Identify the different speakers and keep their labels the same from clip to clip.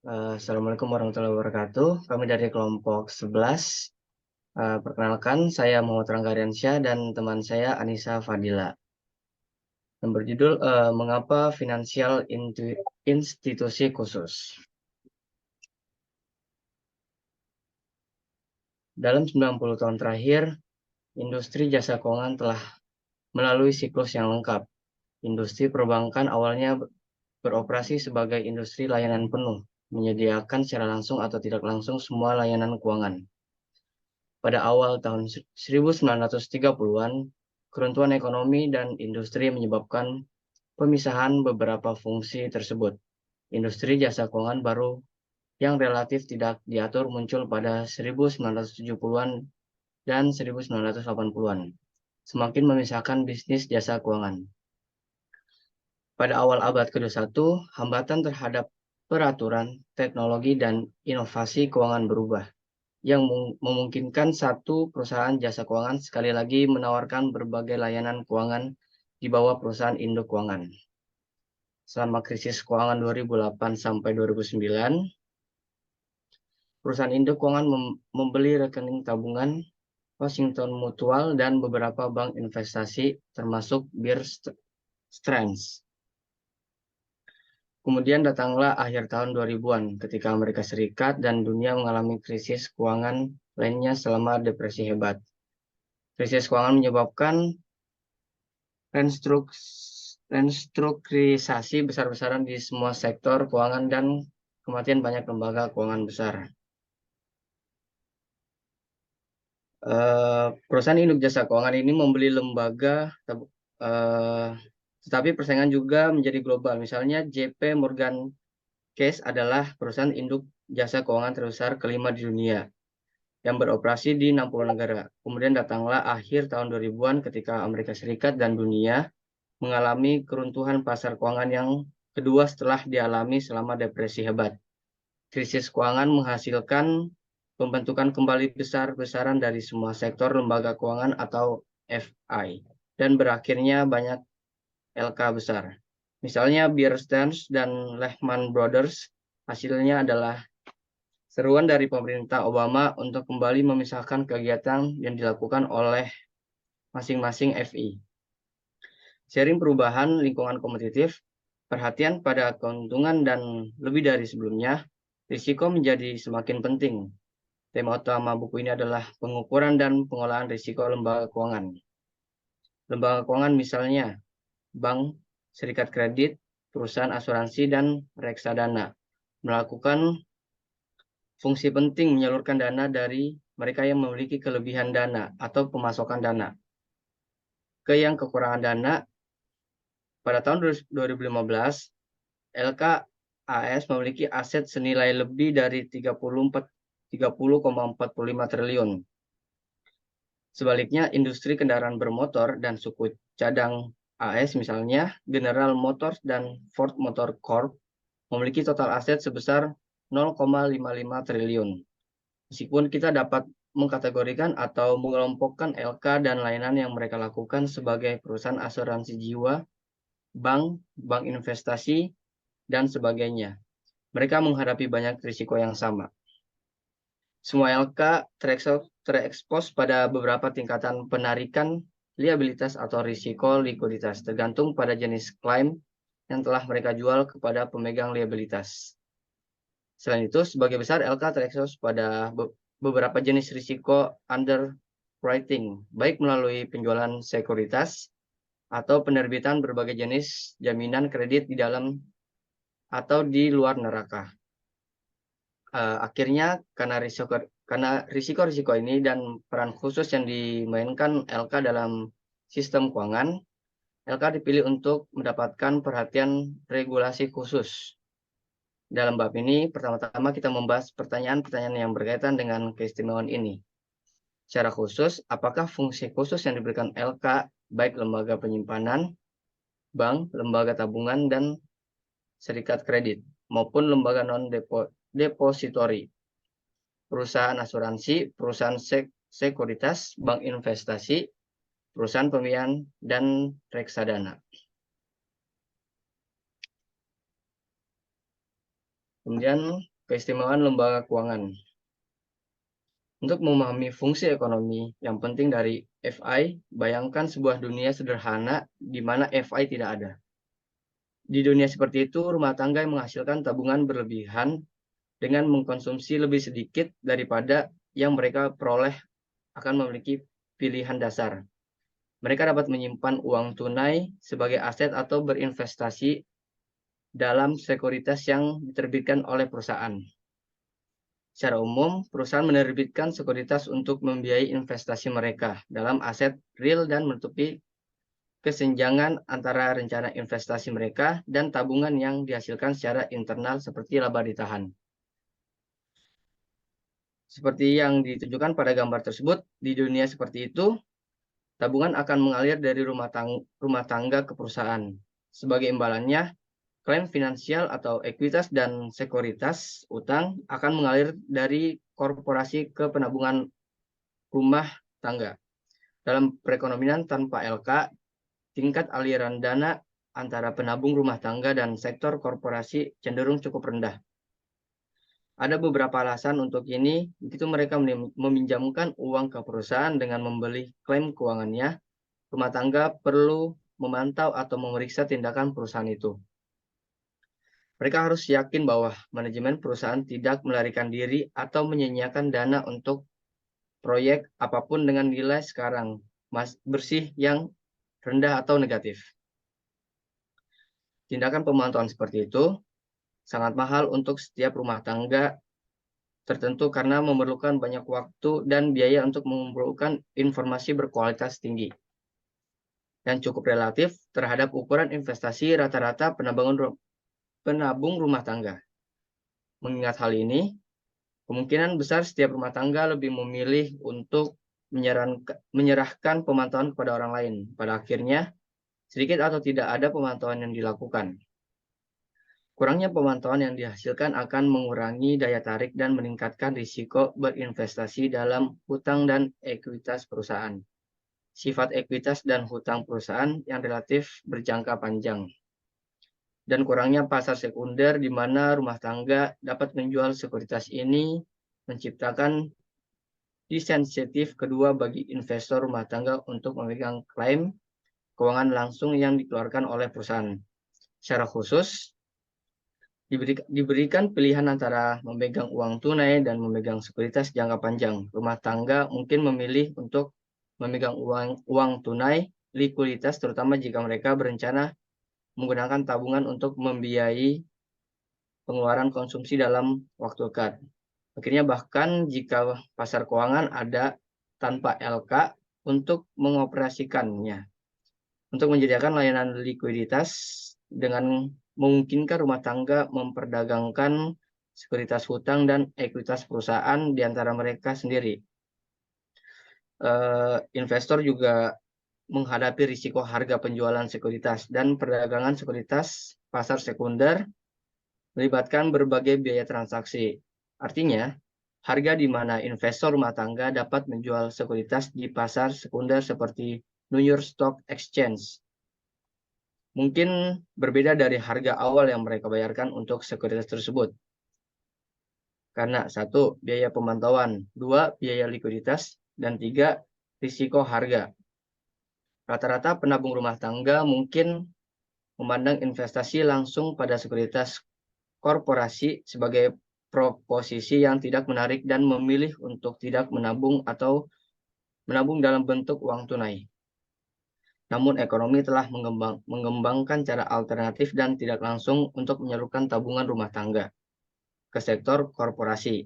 Speaker 1: Assalamualaikum warahmatullahi wabarakatuh. Kami dari kelompok 11. Perkenalkan, saya Muhammad Rangga Aryansyah dan teman saya Anissa Fadila. Yang berjudul Mengapa Finansial Institusi Khusus. Dalam 90 tahun terakhir, industri jasa keuangan telah melalui siklus yang lengkap. Industri perbankan awalnya beroperasi sebagai industri layanan penuh, menyediakan secara langsung atau tidak langsung semua layanan keuangan. Pada awal tahun 1930-an, keruntuhan ekonomi dan industri menyebabkan pemisahan beberapa fungsi tersebut. Industri jasa keuangan baru yang relatif tidak diatur muncul pada 1970-an dan 1980-an, semakin memisahkan bisnis jasa keuangan. Pada awal abad ke-21, hambatan terhadap peraturan, teknologi, dan inovasi keuangan berubah, yang memungkinkan satu perusahaan jasa keuangan sekali lagi menawarkan berbagai layanan keuangan di bawah perusahaan induk keuangan. Selama krisis keuangan 2008 sampai 2009, perusahaan induk keuangan membeli rekening tabungan, Washington Mutual, dan beberapa bank investasi termasuk Bear Stearns. Kemudian datanglah akhir tahun 2000-an ketika Amerika Serikat dan dunia mengalami krisis keuangan lainnya selama depresi hebat. Krisis keuangan menyebabkan restrukturisasi besar-besaran di semua sektor keuangan dan kematian banyak lembaga keuangan besar. Perusahaan induk jasa keuangan ini membeli lembaga, tetapi persaingan juga menjadi global. Misalnya JP Morgan Chase adalah perusahaan induk jasa keuangan terbesar kelima di dunia yang beroperasi di 60 negara. Kemudian datanglah akhir tahun 2000-an ketika Amerika Serikat dan dunia mengalami keruntuhan pasar keuangan yang kedua setelah dialami selama depresi hebat. Krisis keuangan menghasilkan pembentukan kembali besar-besaran dari semua sektor lembaga keuangan atau FI, dan berakhirnya banyak LK besar. Misalnya Bear Stearns dan Lehman Brothers. Hasilnya adalah seruan dari pemerintah Obama untuk kembali memisahkan kegiatan yang dilakukan oleh masing-masing FI. Sharing perubahan lingkungan kompetitif, perhatian pada keuntungan, dan lebih dari sebelumnya, risiko menjadi semakin penting. Tema utama buku ini adalah pengukuran dan pengolahan risiko lembaga keuangan. Lembaga keuangan misalnya bank, serikat kredit, perusahaan asuransi, dan reksadana melakukan fungsi penting menyalurkan dana dari mereka yang memiliki kelebihan dana atau pemasokan dana ke yang kekurangan dana. Pada tahun 2015, LKAS memiliki aset senilai lebih dari 30,45 triliun. Sebaliknya, industri kendaraan bermotor dan suku cadang AS misalnya General Motors dan Ford Motor Corp memiliki total aset sebesar 0,55 triliun. Meskipun kita dapat mengkategorikan atau mengelompokkan LK dan layanan yang mereka lakukan sebagai perusahaan asuransi jiwa, bank investasi, dan sebagainya, mereka menghadapi banyak risiko yang sama. Semua LK terekspos pada beberapa tingkatan penarikan liabilitas atau risiko likuiditas, tergantung pada jenis klaim yang telah mereka jual kepada pemegang liabilitas. Selain itu, sebagai besar LK terekspos pada beberapa jenis risiko underwriting, baik melalui penjualan sekuritas atau penerbitan berbagai jenis jaminan kredit di dalam atau di luar neraca. Akhirnya, karena risiko-risiko ini dan peran khusus yang dimainkan LK dalam sistem keuangan, LK dipilih untuk mendapatkan perhatian regulasi khusus. Dalam bab ini, pertama-tama kita membahas pertanyaan-pertanyaan yang berkaitan dengan keistimewaan ini. Secara khusus, apakah fungsi khusus yang diberikan LK, baik lembaga penyimpanan, bank, lembaga tabungan, dan serikat kredit, maupun lembaga non-depository, perusahaan asuransi, perusahaan sekuritas, bank investasi, perusahaan pembiayaan, dan reksadana. Kemudian keistimewaan lembaga keuangan. Untuk memahami fungsi ekonomi yang penting dari FI, bayangkan sebuah dunia sederhana di mana FI tidak ada. Di dunia seperti itu, rumah tangga yang menghasilkan tabungan berlebihan dengan mengkonsumsi lebih sedikit daripada yang mereka peroleh akan memiliki pilihan dasar. Mereka dapat menyimpan uang tunai sebagai aset atau berinvestasi dalam sekuritas yang diterbitkan oleh perusahaan. Secara umum, perusahaan menerbitkan sekuritas untuk membiayai investasi mereka dalam aset real dan menutupi kesenjangan antara rencana investasi mereka dan tabungan yang dihasilkan secara internal seperti laba ditahan. Seperti yang ditunjukkan pada gambar tersebut, di dunia seperti itu, tabungan akan mengalir dari rumah tangga ke perusahaan. Sebagai imbalannya, klaim finansial atau ekuitas dan sekuritas utang akan mengalir dari korporasi ke penabungan rumah tangga. Dalam perekonomian tanpa LK, tingkat aliran dana antara penabung rumah tangga dan sektor korporasi cenderung cukup rendah. Ada beberapa alasan untuk ini, begitu mereka meminjamkan uang ke perusahaan dengan membeli klaim keuangannya, rumah tangga perlu memantau atau memeriksa tindakan perusahaan itu. Mereka harus yakin bahwa manajemen perusahaan tidak melarikan diri atau menyia-nyiakan dana untuk proyek apapun dengan nilai sekarang bersih yang rendah atau negatif. Tindakan pemantauan seperti itu sangat mahal untuk setiap rumah tangga tertentu karena memerlukan banyak waktu dan biaya untuk mengumpulkan informasi berkualitas tinggi dan cukup relatif terhadap ukuran investasi rata-rata penabung rumah tangga. Mengingat hal ini, kemungkinan besar setiap rumah tangga lebih memilih untuk menyerahkan pemantauan kepada orang lain. Pada akhirnya, sedikit atau tidak ada pemantauan yang dilakukan. Kurangnya pemantauan yang dihasilkan akan mengurangi daya tarik dan meningkatkan risiko berinvestasi dalam hutang dan ekuitas perusahaan. Sifat ekuitas dan hutang perusahaan yang relatif berjangka panjang. Dan kurangnya pasar sekunder di mana rumah tangga dapat menjual sekuritas ini menciptakan disinsentif kedua bagi investor rumah tangga untuk memegang klaim keuangan langsung yang dikeluarkan oleh perusahaan. Secara khusus, diberikan pilihan antara memegang uang tunai dan memegang sekuritas jangka panjang. Rumah tangga mungkin memilih untuk memegang uang tunai, likuiditas terutama jika mereka berencana menggunakan tabungan untuk membiayai pengeluaran konsumsi dalam waktu dekat. Akhirnya bahkan jika pasar keuangan ada tanpa LK untuk mengoperasikannya. Untuk menyediakan layanan likuiditas dengan memungkinkan rumah tangga memperdagangkan sekuritas hutang dan ekuitas perusahaan di antara mereka sendiri. Investor juga menghadapi risiko harga penjualan sekuritas dan perdagangan sekuritas pasar sekunder melibatkan berbagai biaya transaksi. Artinya, harga di mana investor rumah tangga dapat menjual sekuritas di pasar sekunder seperti New York Stock Exchange mungkin berbeda dari harga awal yang mereka bayarkan untuk sekuritas tersebut. Karena satu, biaya pemantauan, dua, biaya likuiditas, dan tiga, risiko harga. Rata-rata penabung rumah tangga mungkin memandang investasi langsung pada sekuritas korporasi sebagai proposisi yang tidak menarik dan memilih untuk tidak menabung atau menabung dalam bentuk uang tunai. Namun ekonomi telah mengembangkan cara alternatif dan tidak langsung untuk menyalurkan tabungan rumah tangga ke sektor korporasi.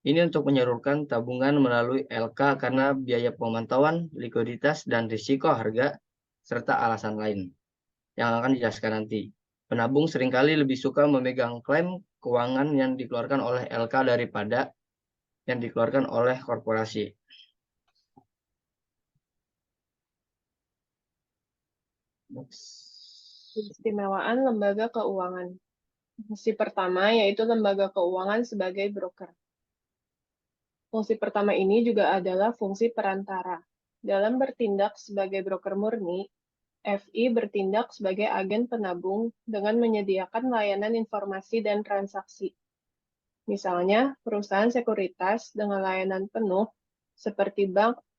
Speaker 1: Ini untuk menyalurkan tabungan melalui LK karena biaya pemantauan, likuiditas, dan risiko harga, serta alasan lain yang akan dijelaskan nanti. Penabung seringkali lebih suka memegang klaim keuangan yang dikeluarkan oleh LK daripada yang dikeluarkan oleh korporasi.
Speaker 2: Keistimewaan lembaga keuangan. Fungsi pertama yaitu lembaga keuangan sebagai broker. Fungsi pertama ini juga adalah fungsi perantara. Dalam bertindak sebagai broker murni, FI bertindak sebagai agen penabung dengan menyediakan layanan informasi dan transaksi. Misalnya, perusahaan sekuritas dengan layanan penuh seperti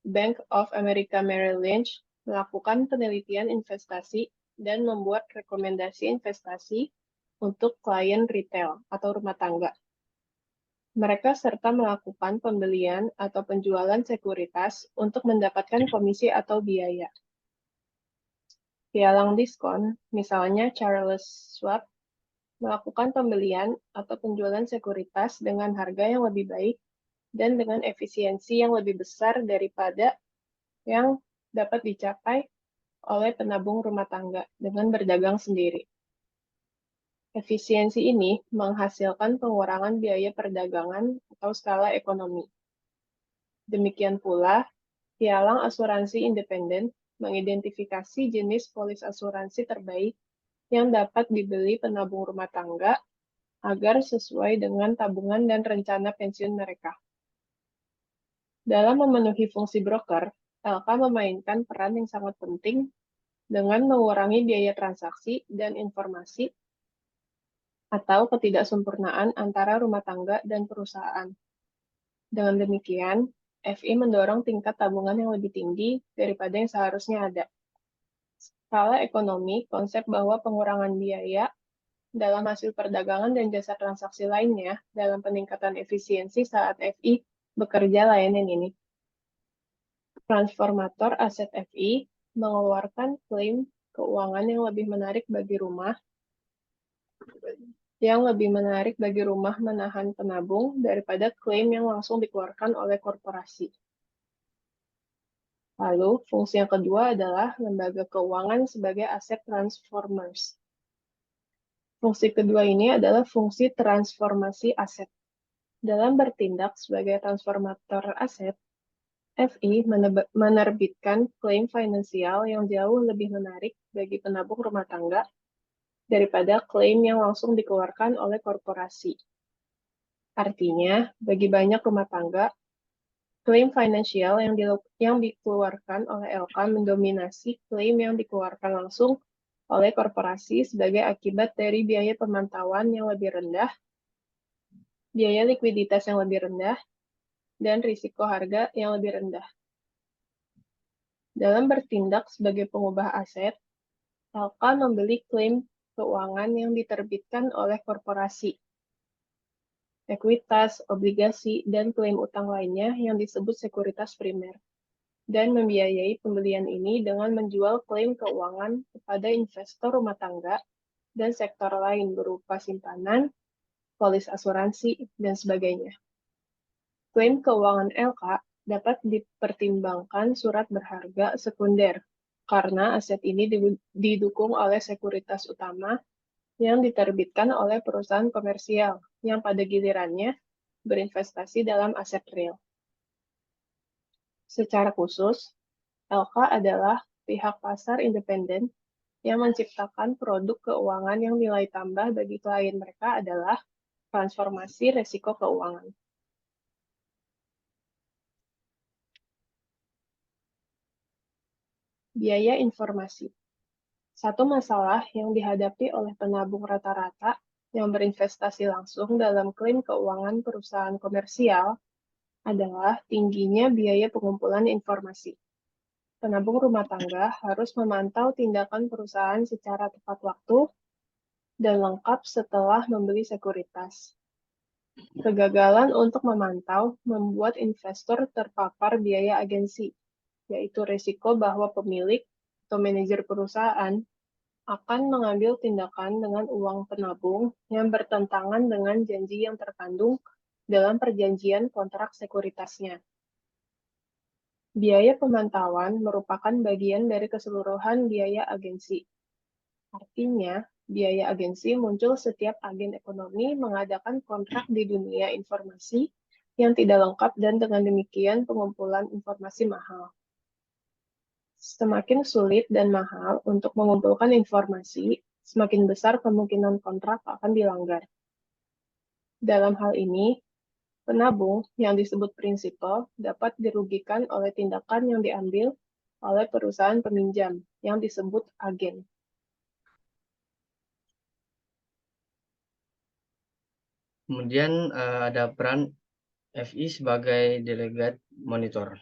Speaker 2: Bank of America Merrill Lynch melakukan penelitian investasi dan membuat rekomendasi investasi untuk klien retail atau rumah tangga. Mereka serta melakukan pembelian atau penjualan sekuritas untuk mendapatkan komisi atau biaya. Pialang diskon, misalnya Charles Schwab, melakukan pembelian atau penjualan sekuritas dengan harga yang lebih baik dan dengan efisiensi yang lebih besar daripada yang dapat dicapai oleh penabung rumah tangga dengan berdagang sendiri. Efisiensi ini menghasilkan pengurangan biaya perdagangan atau skala ekonomi. Demikian pula, pialang asuransi independen mengidentifikasi jenis polis asuransi terbaik yang dapat dibeli penabung rumah tangga agar sesuai dengan tabungan dan rencana pensiun mereka. Dalam memenuhi fungsi broker, LK memainkan peran yang sangat penting dengan mengurangi biaya transaksi dan informasi atau ketidaksempurnaan antara rumah tangga dan perusahaan. Dengan demikian, FI mendorong tingkat tabungan yang lebih tinggi daripada yang seharusnya ada. Skala ekonomi, konsep bahwa pengurangan biaya dalam hasil perdagangan dan jasa transaksi lainnya dalam peningkatan efisiensi saat FI bekerja layanan ini. Transformator aset FI mengeluarkan klaim keuangan yang lebih menarik bagi rumah menahan penabung daripada klaim yang langsung dikeluarkan oleh korporasi. Lalu, fungsi yang kedua adalah lembaga keuangan sebagai aset transformers. Fungsi kedua ini adalah fungsi transformasi aset. Dalam bertindak sebagai transformator aset, FI menerbitkan klaim finansial yang jauh lebih menarik bagi penabung rumah tangga daripada klaim yang langsung dikeluarkan oleh korporasi. Artinya, bagi banyak rumah tangga, klaim finansial yang dikeluarkan oleh LK mendominasi klaim yang dikeluarkan langsung oleh korporasi sebagai akibat dari biaya pemantauan yang lebih rendah, biaya likuiditas yang lebih rendah, dan risiko harga yang lebih rendah. Dalam bertindak sebagai pengubah aset, LK membeli klaim keuangan yang diterbitkan oleh korporasi, ekuitas, obligasi, dan klaim utang lainnya yang disebut sekuritas primer, dan membiayai pembelian ini dengan menjual klaim keuangan kepada investor rumah tangga dan sektor lain berupa simpanan, polis asuransi, dan sebagainya. Klaim keuangan LK dapat dipertimbangkan surat berharga sekunder karena aset ini didukung oleh sekuritas utama yang diterbitkan oleh perusahaan komersial yang pada gilirannya berinvestasi dalam aset real. Secara khusus, LK adalah pihak pasar independen yang menciptakan produk keuangan yang nilai tambah bagi klien mereka adalah transformasi resiko keuangan. Biaya informasi. Satu masalah yang dihadapi oleh penabung rata-rata yang berinvestasi langsung dalam klaim keuangan perusahaan komersial adalah tingginya biaya pengumpulan informasi. Penabung rumah tangga harus memantau tindakan perusahaan secara tepat waktu dan lengkap setelah membeli sekuritas. Kegagalan untuk memantau membuat investor terpapar biaya agensi, yaitu risiko bahwa pemilik atau manajer perusahaan akan mengambil tindakan dengan uang penabung yang bertentangan dengan janji yang terkandung dalam perjanjian kontrak sekuritasnya. Biaya pemantauan merupakan bagian dari keseluruhan biaya agensi. Artinya, biaya agensi muncul setiap agen ekonomi mengadakan kontrak di dunia informasi yang tidak lengkap dan dengan demikian pengumpulan informasi mahal. Semakin sulit dan mahal untuk mengumpulkan informasi, semakin besar kemungkinan kontrak akan dilanggar. Dalam hal ini, penabung yang disebut prinsipal dapat dirugikan oleh tindakan yang diambil oleh perusahaan peminjam yang disebut agen.
Speaker 1: Kemudian ada peran FI sebagai delegate monitor.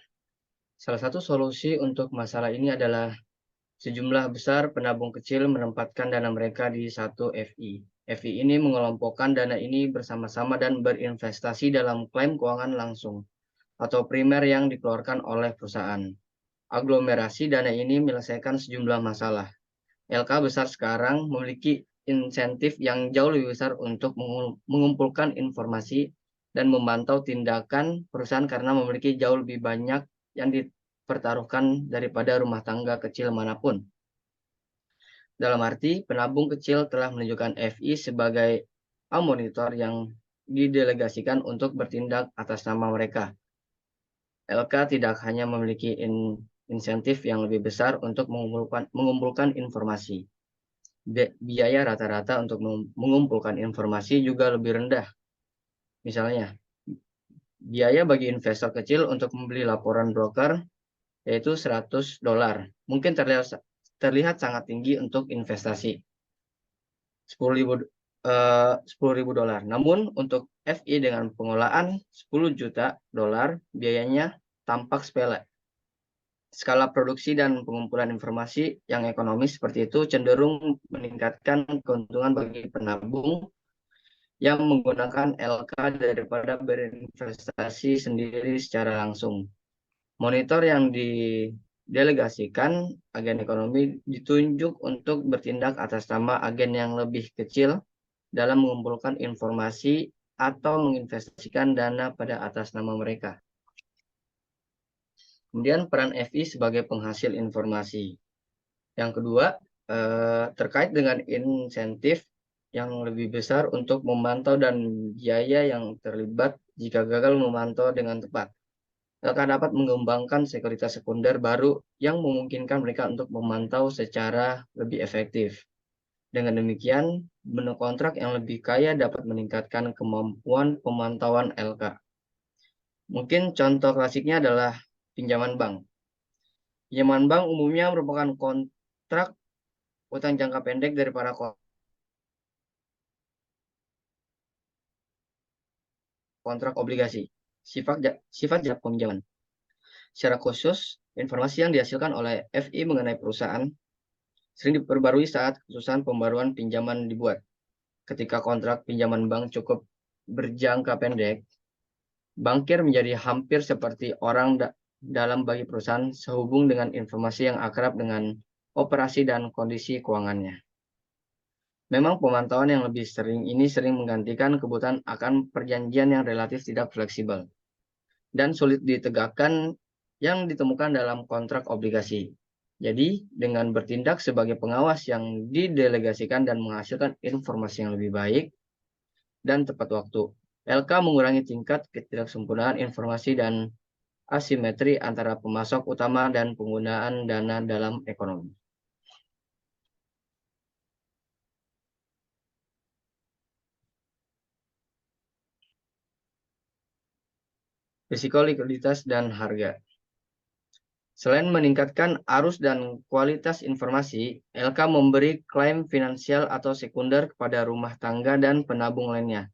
Speaker 1: Salah satu solusi untuk masalah ini adalah sejumlah besar penabung kecil menempatkan dana mereka di satu FI. FI ini mengelompokkan dana ini bersama-sama dan berinvestasi dalam klaim keuangan langsung atau primer yang dikeluarkan oleh perusahaan. Aglomerasi dana ini menyelesaikan sejumlah masalah. LK besar sekarang memiliki insentif yang jauh lebih besar untuk mengumpulkan informasi dan memantau tindakan perusahaan karena memiliki jauh lebih banyak yang dipertaruhkan daripada rumah tangga kecil manapun. Dalam arti, penabung kecil telah menunjukkan FI sebagai monitor yang didelegasikan untuk bertindak atas nama mereka. LK tidak hanya memiliki insentif yang lebih besar untuk mengumpulkan informasi. Biaya rata-rata untuk mengumpulkan informasi juga lebih rendah. Misalnya, biaya bagi investor kecil untuk membeli laporan broker yaitu $100. Mungkin terlihat sangat tinggi untuk investasi. $10.000. Namun untuk FI dengan pengolahan $10 juta, biayanya tampak sepele. Skala produksi dan pengumpulan informasi yang ekonomis seperti itu cenderung meningkatkan keuntungan bagi penabung yang menggunakan LK daripada berinvestasi sendiri secara langsung. Monitor yang didelegasikan agen ekonomi ditunjuk untuk bertindak atas nama agen yang lebih kecil dalam mengumpulkan informasi atau menginvestasikan dana pada atas nama mereka. Kemudian peran FI sebagai penghasil informasi. Yang kedua, terkait dengan insentif yang lebih besar untuk memantau dan biaya yang terlibat jika gagal memantau dengan tepat. Akan dapat mengembangkan sekuritas sekunder baru yang memungkinkan mereka untuk memantau secara lebih efektif. Dengan demikian, menu kontrak yang lebih kaya dapat meningkatkan kemampuan pemantauan LK. Mungkin contoh klasiknya adalah pinjaman bank. Pinjaman bank umumnya merupakan kontrak utang jangka pendek dari para kontrak obligasi, sifat jangka peminjaman. Secara khusus, informasi yang dihasilkan oleh FI mengenai perusahaan sering diperbarui saat keputusan pembaruan pinjaman dibuat. Ketika kontrak pinjaman bank cukup berjangka pendek, bankir menjadi hampir seperti orang dalam bagi perusahaan sehubung dengan informasi yang akrab dengan operasi dan kondisi keuangannya. Memang pemantauan yang lebih sering ini sering menggantikan kebutuhan akan perjanjian yang relatif tidak fleksibel dan sulit ditegakkan yang ditemukan dalam kontrak obligasi. Jadi, dengan bertindak sebagai pengawas yang didelegasikan dan menghasilkan informasi yang lebih baik dan tepat waktu, LK mengurangi tingkat ketidaksempurnaan informasi dan asimetri antara pemasok utama dan penggunaan dana dalam ekonomi. Risiko likuiditas dan harga. Selain meningkatkan arus dan kualitas informasi, LK memberi klaim finansial atau sekunder kepada rumah tangga dan penabung lainnya.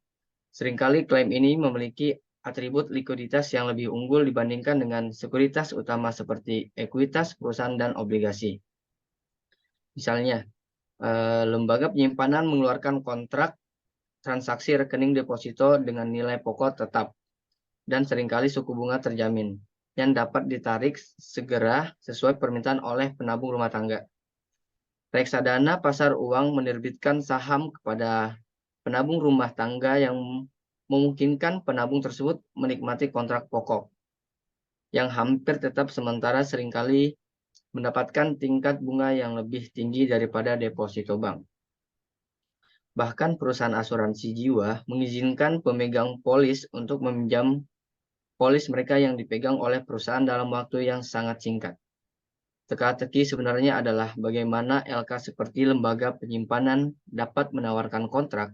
Speaker 1: Seringkali klaim ini memiliki atribut likuiditas yang lebih unggul dibandingkan dengan sekuritas utama seperti ekuitas perusahaan dan obligasi. Misalnya, lembaga penyimpanan mengeluarkan kontrak transaksi rekening deposito dengan nilai pokok tetap dan seringkali suku bunga terjamin yang dapat ditarik segera sesuai permintaan oleh penabung rumah tangga. Reksadana pasar uang menerbitkan saham kepada penabung rumah tangga yang memungkinkan penabung tersebut menikmati kontrak pokok yang hampir tetap sementara seringkali mendapatkan tingkat bunga yang lebih tinggi daripada deposito bank. Bahkan perusahaan asuransi jiwa mengizinkan pemegang polis untuk meminjam polis mereka yang dipegang oleh perusahaan dalam waktu yang sangat singkat. Teka-teki sebenarnya adalah bagaimana LK seperti lembaga penyimpanan dapat menawarkan kontrak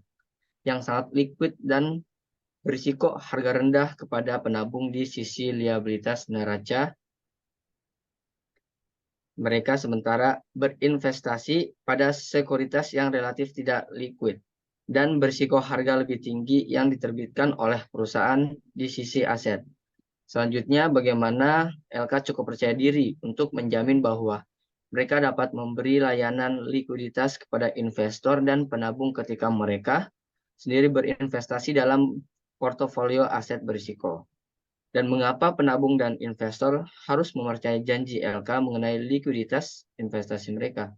Speaker 1: yang sangat liquid dan berisiko harga rendah kepada penabung di sisi liabilitas neraca. Mereka sementara berinvestasi pada sekuritas yang relatif tidak liquid. dan berisiko harga lebih tinggi yang diterbitkan oleh perusahaan di sisi aset. Selanjutnya, bagaimana LK cukup percaya diri untuk menjamin bahwa mereka dapat memberi layanan likuiditas kepada investor dan penabung ketika mereka sendiri berinvestasi dalam portofolio aset berisiko. Dan mengapa penabung dan investor harus mempercayai janji LK mengenai likuiditas investasi mereka?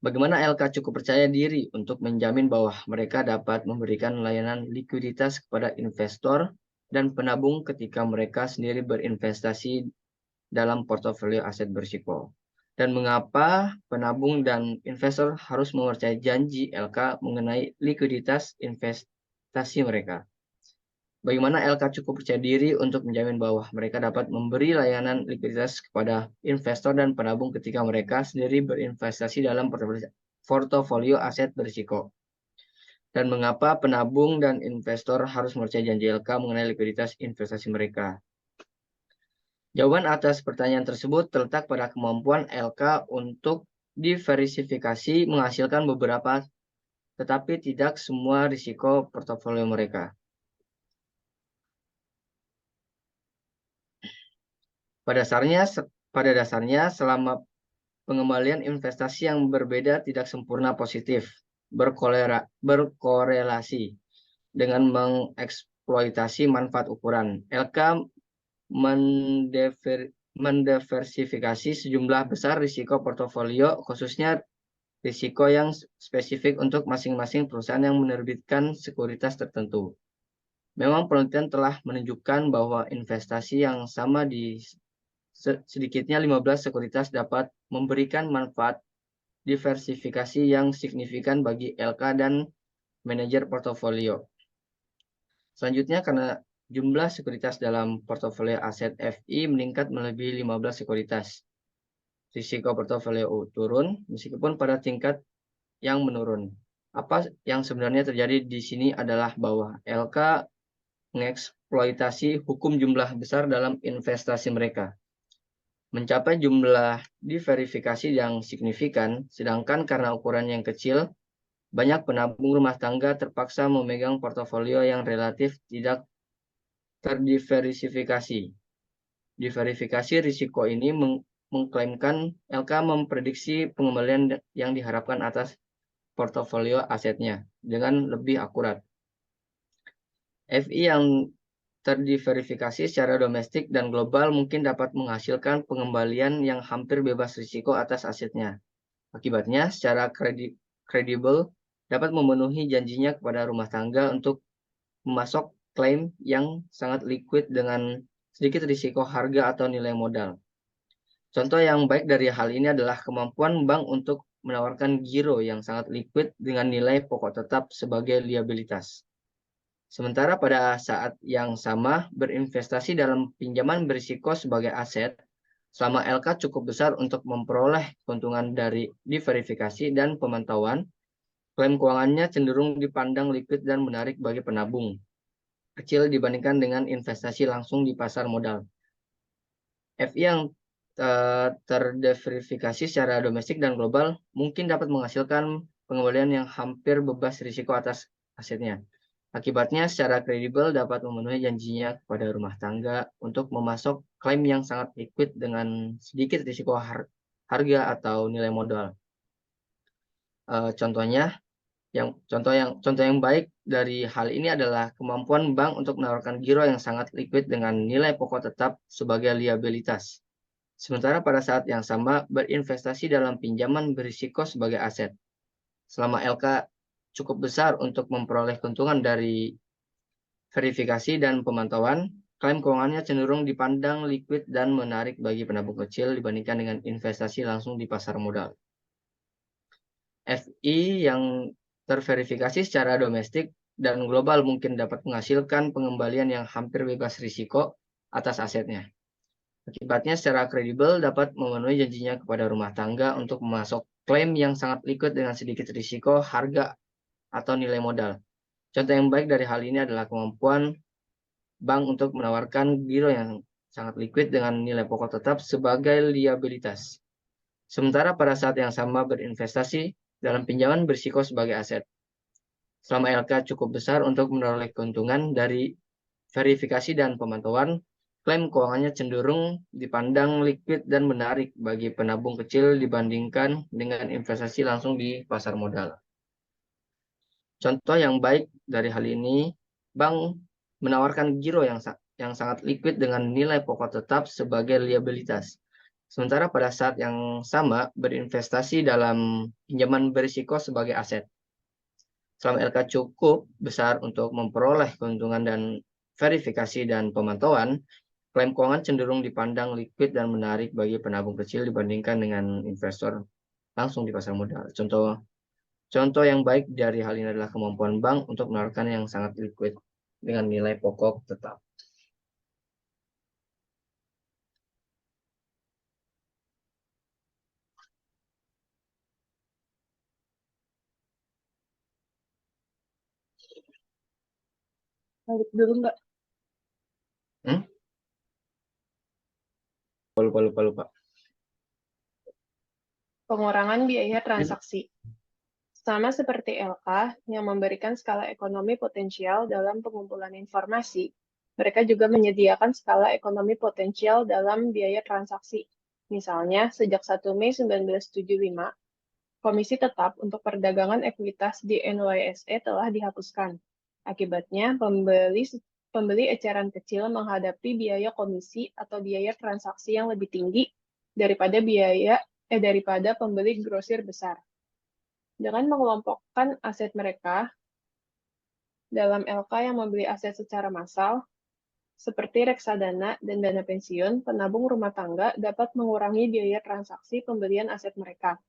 Speaker 1: Bagaimana LK cukup percaya diri untuk menjamin bahwa mereka dapat memberikan layanan likuiditas kepada investor dan penabung ketika mereka sendiri berinvestasi dalam portofolio aset berisiko? Dan mengapa penabung dan investor harus mempercayai janji LK mengenai likuiditas investasi mereka? Bagaimana LK cukup percaya diri untuk menjamin bahwa mereka dapat memberi layanan likuiditas kepada investor dan penabung ketika mereka sendiri berinvestasi dalam portofolio aset berisiko? Dan mengapa penabung dan investor harus mempercayai janji LK mengenai likuiditas investasi mereka? Jawaban atas pertanyaan tersebut terletak pada kemampuan LK untuk diversifikasi menghasilkan beberapa, tetapi tidak semua risiko portofolio mereka. Pada dasarnya, selama pengembalian investasi yang berbeda tidak sempurna positif, berkorelasi dengan mengeksploitasi manfaat ukuran. LK mendiversifikasi sejumlah besar risiko portofolio, khususnya risiko yang spesifik untuk masing-masing perusahaan yang menerbitkan sekuritas tertentu. Memang penelitian telah menunjukkan bahwa investasi yang sama di sedikitnya 15 sekuritas dapat memberikan manfaat diversifikasi yang signifikan bagi LK dan manajer portofolio. Selanjutnya, karena jumlah sekuritas dalam portofolio aset FI meningkat melebihi 15 sekuritas, risiko portofolio turun meskipun pada tingkat yang menurun. Apa yang sebenarnya terjadi di sini adalah bahwa LK mengeksploitasi hukum jumlah besar dalam investasi mereka, mencapai jumlah diverifikasi yang signifikan, sedangkan karena ukuran yang kecil, banyak penabung rumah tangga terpaksa memegang portofolio yang relatif tidak terdiversifikasi. Diverifikasi risiko ini mengklaimkan LK memprediksi pengembalian yang diharapkan atas portofolio asetnya dengan lebih akurat. FI yang terdiverifikasi secara domestik dan global mungkin dapat menghasilkan pengembalian yang hampir bebas risiko atas asetnya. Akibatnya, secara kredibel dapat memenuhi janjinya kepada rumah tangga untuk memasok klaim yang sangat liquid dengan sedikit risiko harga atau nilai modal. Contoh yang baik dari hal ini adalah kemampuan bank untuk menawarkan giro yang sangat liquid dengan nilai pokok tetap sebagai liabilitas. Sementara pada saat yang sama, berinvestasi dalam pinjaman berisiko sebagai aset, selama LK cukup besar untuk memperoleh keuntungan dari diverifikasi dan pemantauan, klaim keuangannya cenderung dipandang liquid dan menarik bagi penabung kecil dibandingkan dengan investasi langsung di pasar modal. FI yang terdiverifikasi secara domestik dan global mungkin dapat menghasilkan pengembalian yang hampir bebas risiko atas asetnya. Akibatnya, secara kredibel dapat memenuhi janjinya kepada rumah tangga untuk memasok klaim yang sangat liquid dengan sedikit risiko harga atau nilai modal. Contoh yang baik dari hal ini adalah kemampuan bank untuk menawarkan giro yang sangat liquid dengan nilai pokok tetap sebagai liabilitas. Sementara pada saat yang sama berinvestasi dalam pinjaman berisiko sebagai aset. Selama LK cukup besar untuk memperoleh keuntungan dari verifikasi dan pemantauan, klaim keuangannya cenderung dipandang liquid dan menarik bagi penabung kecil dibandingkan dengan investasi langsung di pasar modal. FI yang terverifikasi secara domestik dan global mungkin dapat menghasilkan pengembalian yang hampir bebas risiko atas asetnya. Akibatnya, secara kredibel dapat memenuhi janjinya kepada rumah tangga untuk memasok klaim yang sangat liquid dengan sedikit risiko harga atau nilai modal. Contoh yang baik dari hal ini adalah kemampuan bank untuk menawarkan giro yang sangat liquid dengan nilai pokok tetap sebagai liabilitas. Sementara pada saat yang sama berinvestasi dalam pinjaman berisiko sebagai aset. Selama LK cukup besar untuk menolak keuntungan dari verifikasi dan pemantauan, klaim keuangannya cenderung dipandang liquid dan menarik bagi penabung kecil dibandingkan dengan investasi langsung di pasar modal. Contoh yang baik dari hal ini, bank menawarkan giro yang sangat liquid dengan nilai pokok tetap sebagai liabilitas. Sementara pada saat yang sama berinvestasi dalam pinjaman berisiko sebagai aset. Selama LK cukup besar untuk memperoleh keuntungan dan verifikasi dan pemantauan, klaim keuangan cenderung dipandang liquid dan menarik bagi penabung kecil dibandingkan dengan investor langsung di pasar modal. Contoh yang baik dari hal ini adalah kemampuan bank untuk menawarkan yang sangat liquid dengan nilai pokok tetap.
Speaker 2: Balik dulu nggak?
Speaker 1: Hmm? Lupa.
Speaker 2: Pengurangan biaya transaksi. Sama seperti LK yang memberikan skala ekonomi potensial dalam pengumpulan informasi, mereka juga menyediakan skala ekonomi potensial dalam biaya transaksi. Misalnya, sejak 1 Mei 1975, Komisi Tetap untuk Perdagangan Ekuitas di NYSE telah dihapuskan. Akibatnya, pembeli eceran kecil menghadapi biaya komisi atau biaya transaksi yang lebih tinggi daripada pembeli grosir besar. Dengan mengelompokkan aset mereka dalam LK yang membeli aset secara massal, seperti reksadana dan dana pensiun, penabung rumah tangga dapat mengurangi biaya transaksi pembelian aset mereka.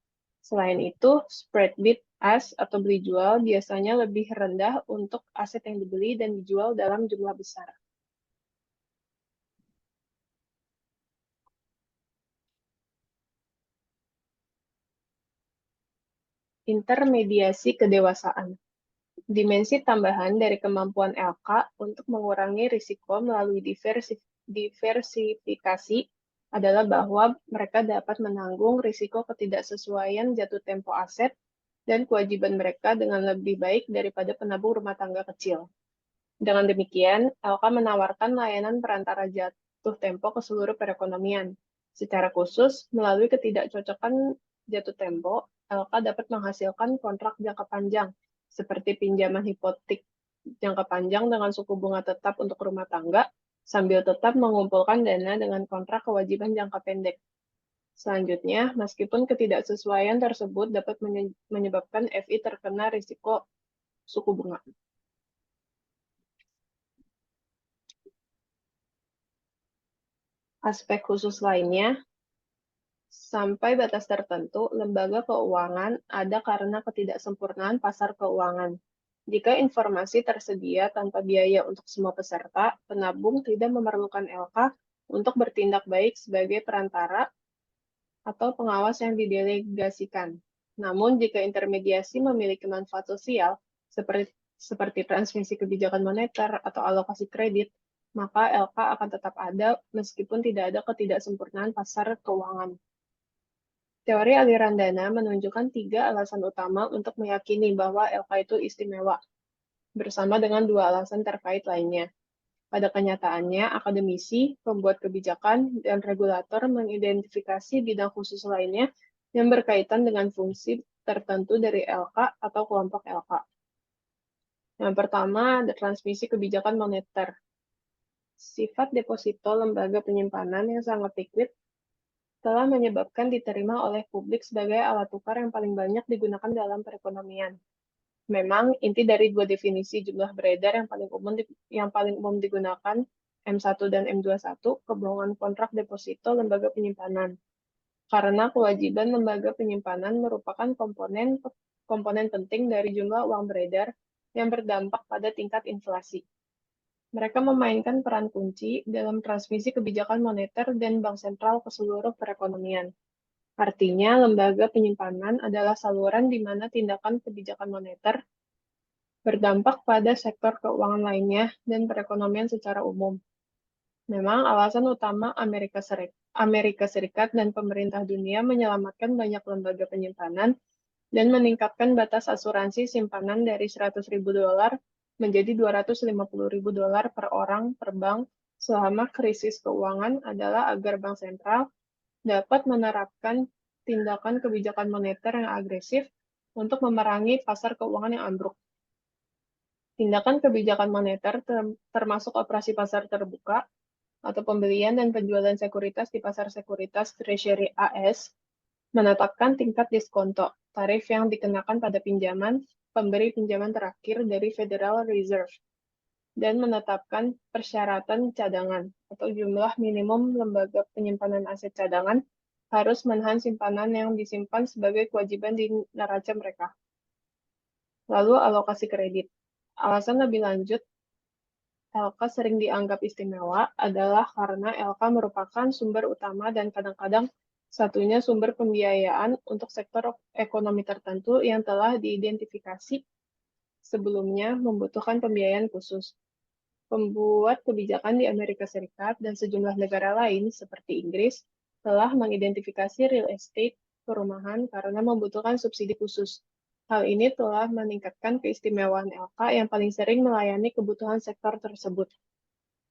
Speaker 2: Selain itu, spread bid-ask atau beli jual biasanya lebih rendah untuk aset yang dibeli dan dijual dalam jumlah besar. Intermediasi kedewasaan. Dimensi tambahan dari kemampuan LK untuk mengurangi risiko melalui diversifikasi adalah bahwa mereka dapat menanggung risiko ketidaksesuaian jatuh tempo aset dan kewajiban mereka dengan lebih baik daripada penabung rumah tangga kecil. Dengan demikian, LK menawarkan layanan perantara jatuh tempo ke seluruh perekonomian. Secara khusus, melalui ketidakcocokan jatuh tempo, LK dapat menghasilkan kontrak jangka panjang, seperti pinjaman hipotek jangka panjang dengan suku bunga tetap untuk rumah tangga, sambil tetap mengumpulkan dana dengan kontrak kewajiban jangka pendek. Selanjutnya, meskipun ketidaksesuaian tersebut dapat menyebabkan FI terkena risiko suku bunga. Aspek khusus lainnya, sampai batas tertentu, lembaga keuangan ada karena ketidaksempurnaan pasar keuangan. Jika informasi tersedia tanpa biaya untuk semua peserta, penabung tidak memerlukan LK untuk bertindak baik sebagai perantara atau pengawas yang didelegasikan. Namun, jika intermediasi memiliki manfaat sosial, seperti transmisi kebijakan moneter atau alokasi kredit, maka LK akan tetap ada meskipun tidak ada ketidaksempurnaan pasar keuangan. Teori aliran dana menunjukkan 3 alasan utama untuk meyakini bahwa LK itu istimewa, bersama dengan 2 alasan terkait lainnya. Pada kenyataannya, akademisi, pembuat kebijakan, dan regulator mengidentifikasi bidang khusus lainnya yang berkaitan dengan fungsi tertentu dari LK atau kelompok LK. Yang pertama, ada transmisi kebijakan moneter. Sifat deposito lembaga penyimpanan yang sangat liquid telah menyebabkan diterima oleh publik sebagai alat tukar yang paling banyak digunakan dalam perekonomian. Memang, inti dari 2 definisi jumlah beredar yang paling umum digunakan, M1 dan M21, kebohongan kontrak deposito lembaga penyimpanan. Karena kewajiban lembaga penyimpanan merupakan komponen penting dari jumlah uang beredar yang berdampak pada tingkat inflasi. Mereka memainkan peran kunci dalam transmisi kebijakan moneter dan bank sentral ke seluruh perekonomian. Artinya, lembaga penyimpanan adalah saluran di mana tindakan kebijakan moneter berdampak pada sektor keuangan lainnya dan perekonomian secara umum. Memang alasan utama Amerika Serikat dan pemerintah dunia menyelamatkan banyak lembaga penyimpanan dan meningkatkan batas asuransi simpanan dari $100.000 menjadi $250.000 per orang per bank selama krisis keuangan adalah agar bank sentral dapat menerapkan tindakan kebijakan moneter yang agresif untuk memerangi pasar keuangan yang ambruk. Tindakan kebijakan moneter termasuk operasi pasar terbuka atau pembelian dan penjualan sekuritas di pasar sekuritas Treasury AS, menetapkan tingkat diskonto, tarif yang dikenakan pada pinjaman, pemberi pinjaman terakhir dari Federal Reserve, dan menetapkan persyaratan cadangan atau jumlah minimum lembaga penyimpanan aset cadangan harus menahan simpanan yang disimpan sebagai kewajiban di neraca mereka. Lalu alokasi kredit. Alasan lebih lanjut, LK sering dianggap istimewa adalah karena LK merupakan sumber utama dan kadang-kadang satunya sumber pembiayaan untuk sektor ekonomi tertentu yang telah diidentifikasi sebelumnya membutuhkan pembiayaan khusus. Pembuat kebijakan di Amerika Serikat dan sejumlah negara lain seperti Inggris telah mengidentifikasi real estate perumahan karena membutuhkan subsidi khusus. Hal ini telah meningkatkan keistimewaan LK yang paling sering melayani kebutuhan sektor tersebut.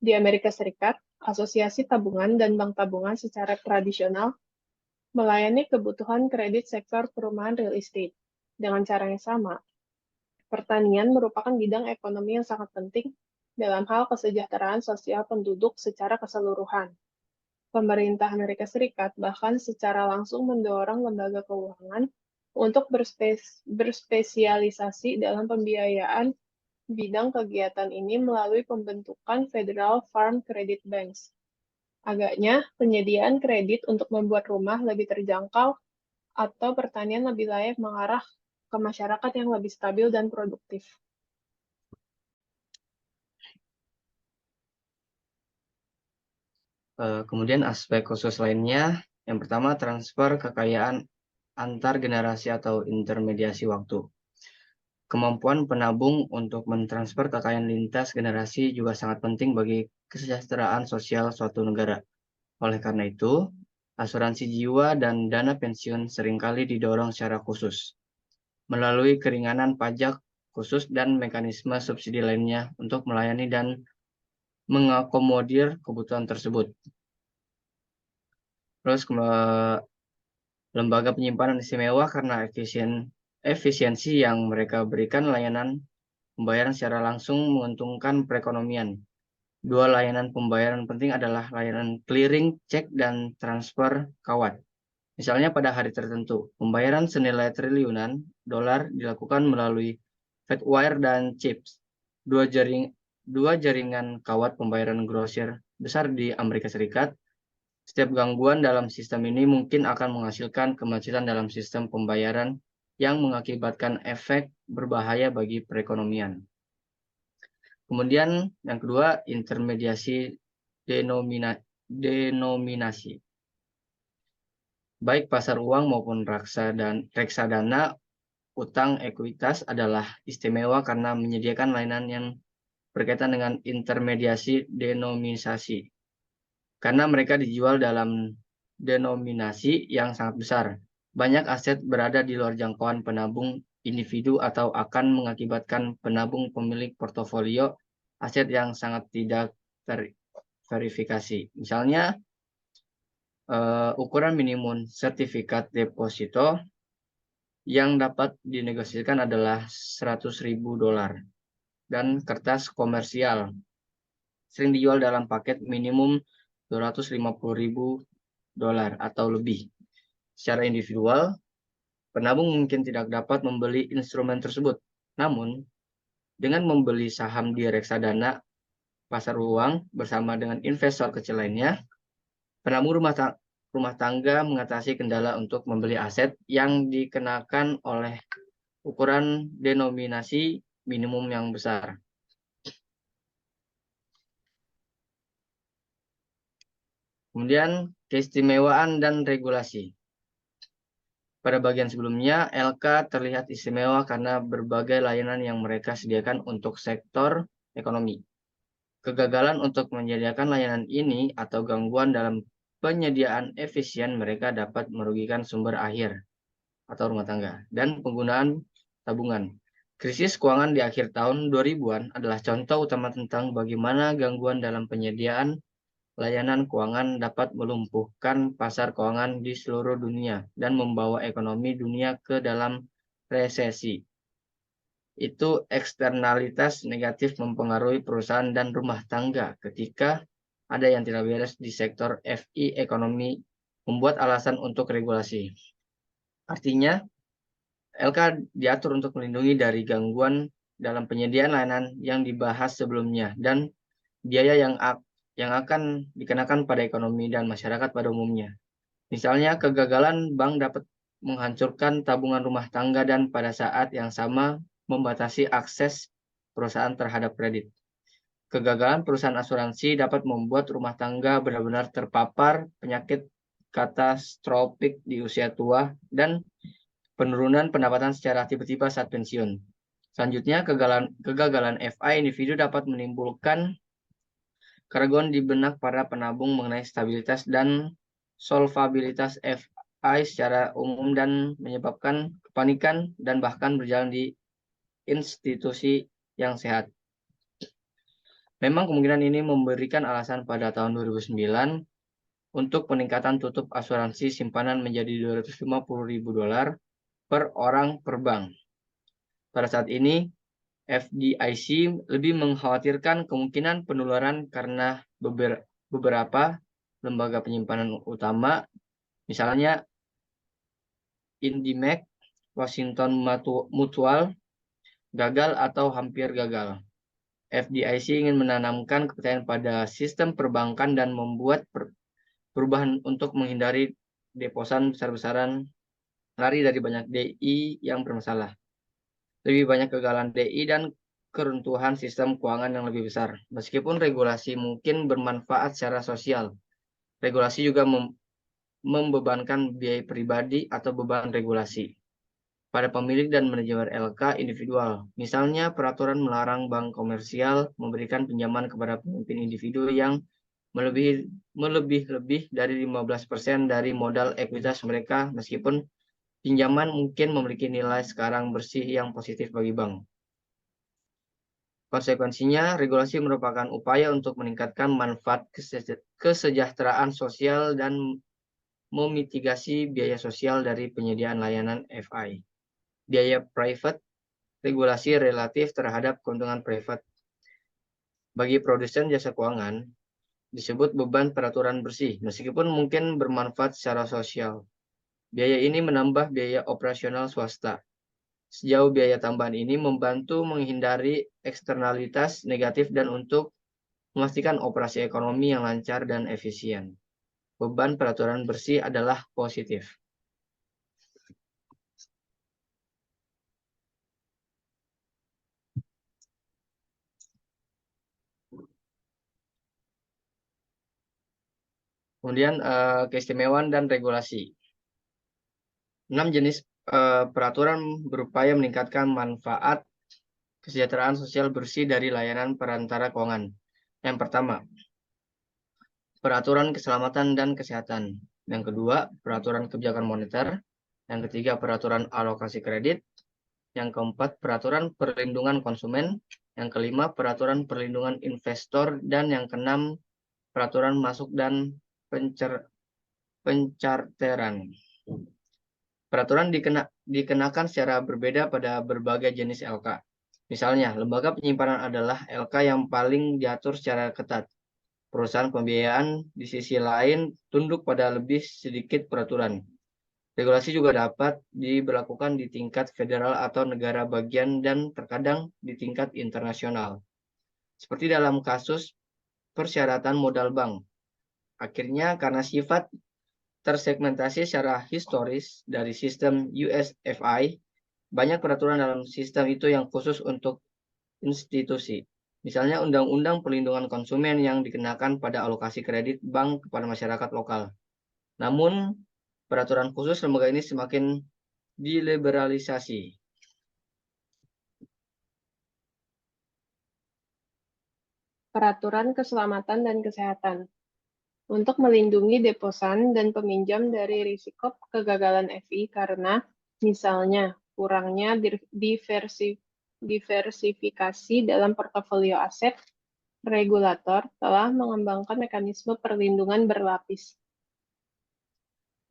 Speaker 2: Di Amerika Serikat, Asosiasi Tabungan dan Bank Tabungan secara tradisional melayani kebutuhan kredit sektor perumahan real estate. Dengan cara yang sama, pertanian merupakan bidang ekonomi yang sangat penting dalam hal kesejahteraan sosial penduduk secara keseluruhan. Pemerintah Amerika Serikat bahkan secara langsung mendorong lembaga keuangan untuk berspesialisasi dalam pembiayaan bidang kegiatan ini melalui pembentukan Federal Farm Credit Banks. Agaknya, penyediaan kredit untuk membuat rumah lebih terjangkau atau pertanian lebih layak mengarah ke masyarakat yang lebih stabil dan produktif.
Speaker 1: Kemudian aspek khusus lainnya, yang pertama transfer kekayaan antar generasi atau intermediasi waktu. Kemampuan penabung untuk mentransfer kekayaan lintas generasi juga sangat penting bagi kesejahteraan sosial suatu negara. Oleh karena itu, asuransi jiwa dan dana pensiun seringkali didorong secara khusus melalui keringanan pajak khusus dan mekanisme subsidi lainnya untuk melayani dan mengakomodir kebutuhan tersebut. Terus lembaga penyimpanan istimewa karena efisiensi yang mereka berikan layanan pembayaran secara langsung menguntungkan perekonomian. Dua layanan pembayaran penting adalah layanan clearing, cek, dan transfer kawat. Misalnya pada hari tertentu, pembayaran senilai triliunan dolar dilakukan melalui Fedwire dan CHIPS, dua jaringan kawat pembayaran grosir besar di Amerika Serikat. Setiap gangguan dalam sistem ini mungkin akan menghasilkan kemacetan dalam sistem pembayaran yang mengakibatkan efek berbahaya bagi perekonomian. Kemudian yang kedua, intermediasi denominasi. Baik pasar uang maupun reksadana utang ekuitas adalah istimewa karena menyediakan layanan yang berkaitan dengan intermediasi denominasi. Karena mereka dijual dalam denominasi yang sangat besar. Banyak aset berada di luar jangkauan penabung individu atau akan mengakibatkan penabung pemilik portofolio aset yang sangat tidak terverifikasi. Misalnya, ukuran minimum sertifikat deposito yang dapat dinegosiasikan adalah $100.000 dan kertas komersial sering dijual dalam paket minimum $250.000 atau lebih. Secara individual, penabung mungkin tidak dapat membeli instrumen tersebut. Namun, dengan membeli saham di reksadana pasar uang bersama dengan investor kecil lainnya, penabung rumah tangga mengatasi kendala untuk membeli aset yang dikenakan oleh ukuran denominasi minimum yang besar. Kemudian, keistimewaan dan regulasi. Pada bagian sebelumnya, LK terlihat istimewa karena berbagai layanan yang mereka sediakan untuk sektor ekonomi. Kegagalan untuk menyediakan layanan ini atau gangguan dalam penyediaan efisien mereka dapat merugikan sumber akhir atau rumah tangga, dan penggunaan tabungan. Krisis keuangan di akhir tahun 2000-an adalah contoh utama tentang bagaimana gangguan dalam penyediaan layanan keuangan dapat melumpuhkan pasar keuangan di seluruh dunia dan membawa ekonomi dunia ke dalam resesi. Itu eksternalitas negatif mempengaruhi perusahaan dan rumah tangga ketika ada yang tidak beres di sektor FI ekonomi membuat alasan untuk regulasi. Artinya, LK diatur untuk melindungi dari gangguan dalam penyediaan layanan yang dibahas sebelumnya dan biaya yang akan dikenakan pada ekonomi dan masyarakat pada umumnya. Misalnya, kegagalan bank dapat menghancurkan tabungan rumah tangga dan pada saat yang sama membatasi akses perusahaan terhadap kredit. Kegagalan perusahaan asuransi dapat membuat rumah tangga benar-benar terpapar penyakit katastrofik di usia tua dan penurunan pendapatan secara tiba-tiba saat pensiun. Selanjutnya, kegagalan FI individu dapat menimbulkan keraguan di benak para penabung mengenai stabilitas dan solvabilitas FI secara umum dan menyebabkan kepanikan dan bahkan berjalan di institusi yang sehat. Memang kemungkinan ini memberikan alasan pada tahun 2009 untuk peningkatan tutup asuransi simpanan menjadi $250.000 per orang per bank. Pada saat ini, FDIC lebih mengkhawatirkan kemungkinan penularan karena beberapa lembaga penyimpanan utama, misalnya IndyMac, Washington Mutual, gagal atau hampir gagal. FDIC ingin menanamkan kepercayaan pada sistem perbankan dan membuat perubahan untuk menghindari deposan besar-besaran lari dari banyak DI yang bermasalah. Lebih banyak kegagalan DI dan keruntuhan sistem keuangan yang lebih besar. Meskipun regulasi mungkin bermanfaat secara sosial, regulasi juga membebankan biaya pribadi atau beban regulasi pada pemilik dan manajemen LK individual. Misalnya, peraturan melarang bank komersial memberikan pinjaman kepada pemimpin individu yang melebih dari 15% dari modal ekuitas mereka, meskipun pinjaman mungkin memiliki nilai sekarang bersih yang positif bagi bank. Konsekuensinya, regulasi merupakan upaya untuk meningkatkan manfaat kesejahteraan sosial dan memitigasi biaya sosial dari penyediaan layanan FI. Biaya private, regulasi relatif terhadap keuntungan private. Bagi produsen jasa keuangan, disebut beban peraturan bersih, meskipun mungkin bermanfaat secara sosial. Biaya ini menambah biaya operasional swasta. Sejauh biaya tambahan ini membantu menghindari eksternalitas negatif dan untuk memastikan operasi ekonomi yang lancar dan efisien. Beban peraturan bersih adalah positif. Kemudian keistimewaan dan regulasi. 6 jenis peraturan berupaya meningkatkan manfaat kesejahteraan sosial bersih dari layanan perantara keuangan. Yang pertama, peraturan keselamatan dan kesehatan. Yang kedua, peraturan kebijakan moneter. Yang ketiga, peraturan alokasi kredit. Yang keempat, peraturan perlindungan konsumen. Yang kelima, peraturan perlindungan investor. Dan yang keenam, peraturan masuk dan pencarteran. Peraturan dikenakan secara berbeda pada berbagai jenis LK. Misalnya, lembaga penyimpanan adalah LK yang paling diatur secara ketat. Perusahaan pembiayaan di sisi lain tunduk pada lebih sedikit peraturan. Regulasi juga dapat diberlakukan di tingkat federal atau negara bagian dan terkadang di tingkat internasional. Seperti dalam kasus persyaratan modal bank. Akhirnya, karena sifat tersegmentasi secara historis dari sistem USFI, banyak peraturan dalam sistem itu yang khusus untuk institusi. Misalnya Undang-Undang Perlindungan Konsumen yang dikenakan pada alokasi kredit bank kepada masyarakat lokal. Namun, peraturan khusus lembaga ini semakin diliberalisasi.
Speaker 2: Peraturan keselamatan dan kesehatan. Untuk melindungi deposan dan peminjam dari risiko kegagalan FI karena Misalnya, kurangnya diversifikasi dalam portofolio aset, regulator telah mengembangkan mekanisme perlindungan berlapis.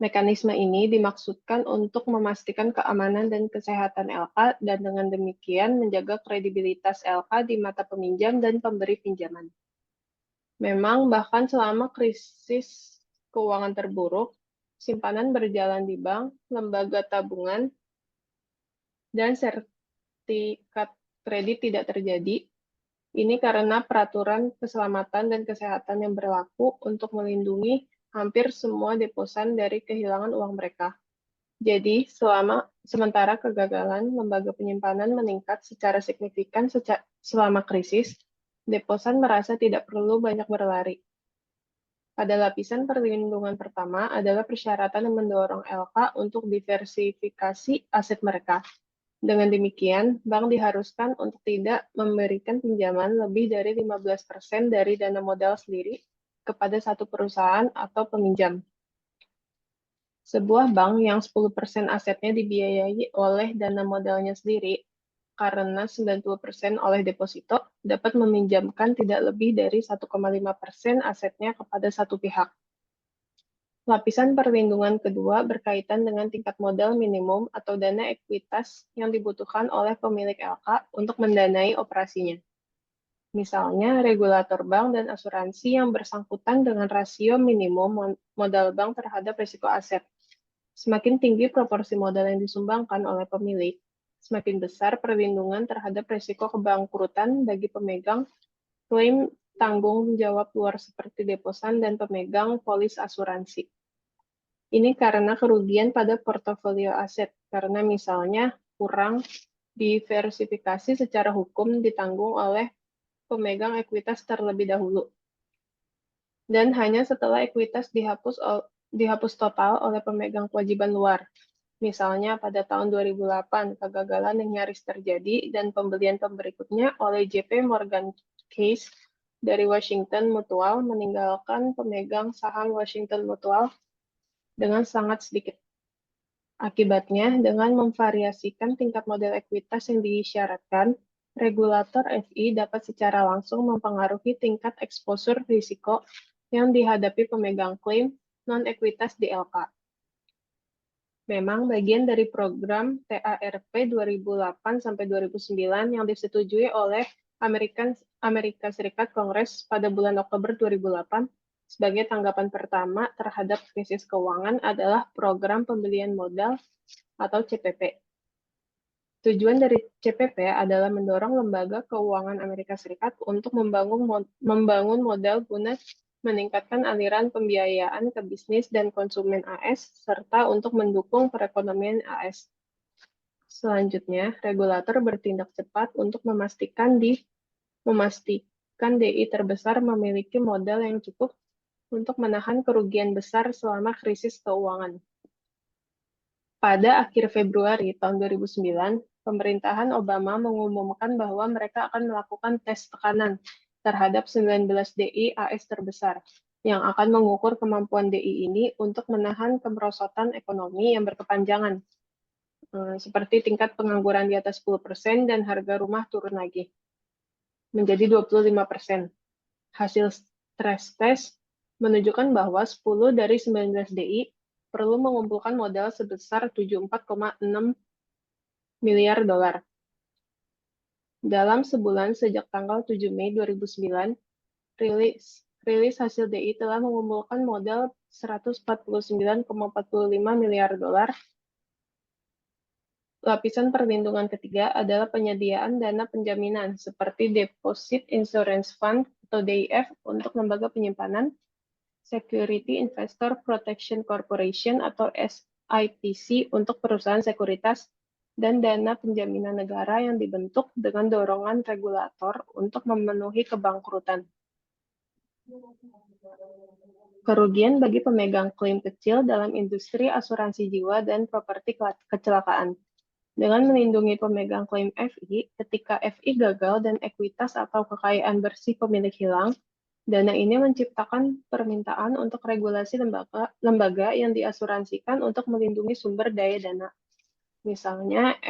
Speaker 2: Mekanisme ini dimaksudkan untuk memastikan keamanan dan kesehatan LK dan dengan demikian menjaga kredibilitas LK di mata peminjam dan pemberi pinjaman. Memang bahkan selama krisis keuangan terburuk, simpanan berjalan di bank, lembaga tabungan, dan sertifikat kredit tidak terjadi. Ini karena peraturan keselamatan dan kesehatan yang berlaku untuk melindungi hampir semua deposan dari kehilangan uang mereka. Jadi, sementara kegagalan lembaga penyimpanan meningkat secara signifikan selama krisis, deposan merasa tidak perlu banyak berlari. Pada lapisan perlindungan pertama adalah persyaratan yang mendorong LK untuk diversifikasi aset mereka. Dengan demikian, bank diharuskan untuk tidak memberikan pinjaman lebih dari 15% dari dana modal sendiri kepada satu perusahaan atau peminjam. Sebuah bank yang 10% asetnya dibiayai oleh dana modalnya sendiri, karena 90% oleh deposito, dapat meminjamkan tidak lebih dari 1,5% asetnya kepada satu pihak. Lapisan perlindungan kedua berkaitan dengan tingkat modal minimum atau dana ekuitas yang dibutuhkan oleh pemilik LK untuk mendanai operasinya. Misalnya, regulator bank dan asuransi yang bersangkutan dengan rasio minimum modal bank terhadap risiko aset. Semakin tinggi proporsi modal yang disumbangkan oleh pemilik, semakin besar perlindungan terhadap risiko kebangkrutan bagi pemegang klaim tanggung jawab luar seperti deposan dan pemegang polis asuransi. Ini karena kerugian pada portofolio aset, karena misalnya kurang diversifikasi secara hukum ditanggung oleh pemegang ekuitas terlebih dahulu. Dan hanya setelah ekuitas dihapus total oleh pemegang kewajiban luar. Misalnya pada tahun 2008, kegagalan yang nyaris terjadi dan pembelian berikutnya oleh JP Morgan Chase dari Washington Mutual meninggalkan pemegang saham Washington Mutual dengan sangat sedikit. Akibatnya, dengan memvariasikan tingkat model ekuitas yang disyaratkan, regulator FI dapat secara langsung mempengaruhi tingkat eksposur risiko yang dihadapi pemegang klaim non-ekuitas di LK. Memang bagian dari program TARP 2008-2009 yang disetujui oleh Amerika Serikat Kongres pada bulan Oktober 2008 sebagai tanggapan pertama terhadap krisis keuangan adalah Program Pembelian Modal atau CPP. Tujuan dari CPP adalah mendorong lembaga keuangan Amerika Serikat untuk membangun modal guna meningkatkan aliran pembiayaan ke bisnis dan konsumen AS, serta untuk mendukung perekonomian AS. Selanjutnya, regulator bertindak cepat untuk memastikan DI terbesar memiliki modal yang cukup untuk menahan kerugian besar selama krisis keuangan. Pada akhir Februari tahun 2009, pemerintahan Obama mengumumkan bahwa mereka akan melakukan tes tekanan terhadap 19 DI AS terbesar, yang akan mengukur kemampuan DI ini untuk menahan kemerosotan ekonomi yang berkepanjangan, seperti tingkat pengangguran di atas 10% dan harga rumah turun lagi, menjadi 25%. Hasil stress test menunjukkan bahwa 10 dari 19 DI perlu mengumpulkan modal sebesar 74,6 miliar dolar. Dalam sebulan sejak tanggal 7 Mei 2009, rilis hasil DI telah mengumpulkan modal 149,45 miliar dolar. Lapisan perlindungan ketiga adalah penyediaan dana penjaminan seperti Deposit Insurance Fund atau DIF untuk lembaga penyimpanan, Security Investor Protection Corporation atau SIPC untuk perusahaan sekuritas, dan dana penjaminan negara yang dibentuk dengan dorongan regulator untuk memenuhi kebangkrutan. Kerugian bagi pemegang klaim kecil dalam industri asuransi jiwa dan properti kecelakaan. Dengan melindungi pemegang klaim FI, ketika FI gagal dan ekuitas atau kekayaan bersih pemilik hilang, dana ini menciptakan permintaan untuk regulasi lembaga yang diasuransikan untuk melindungi sumber daya dana. Misalnya,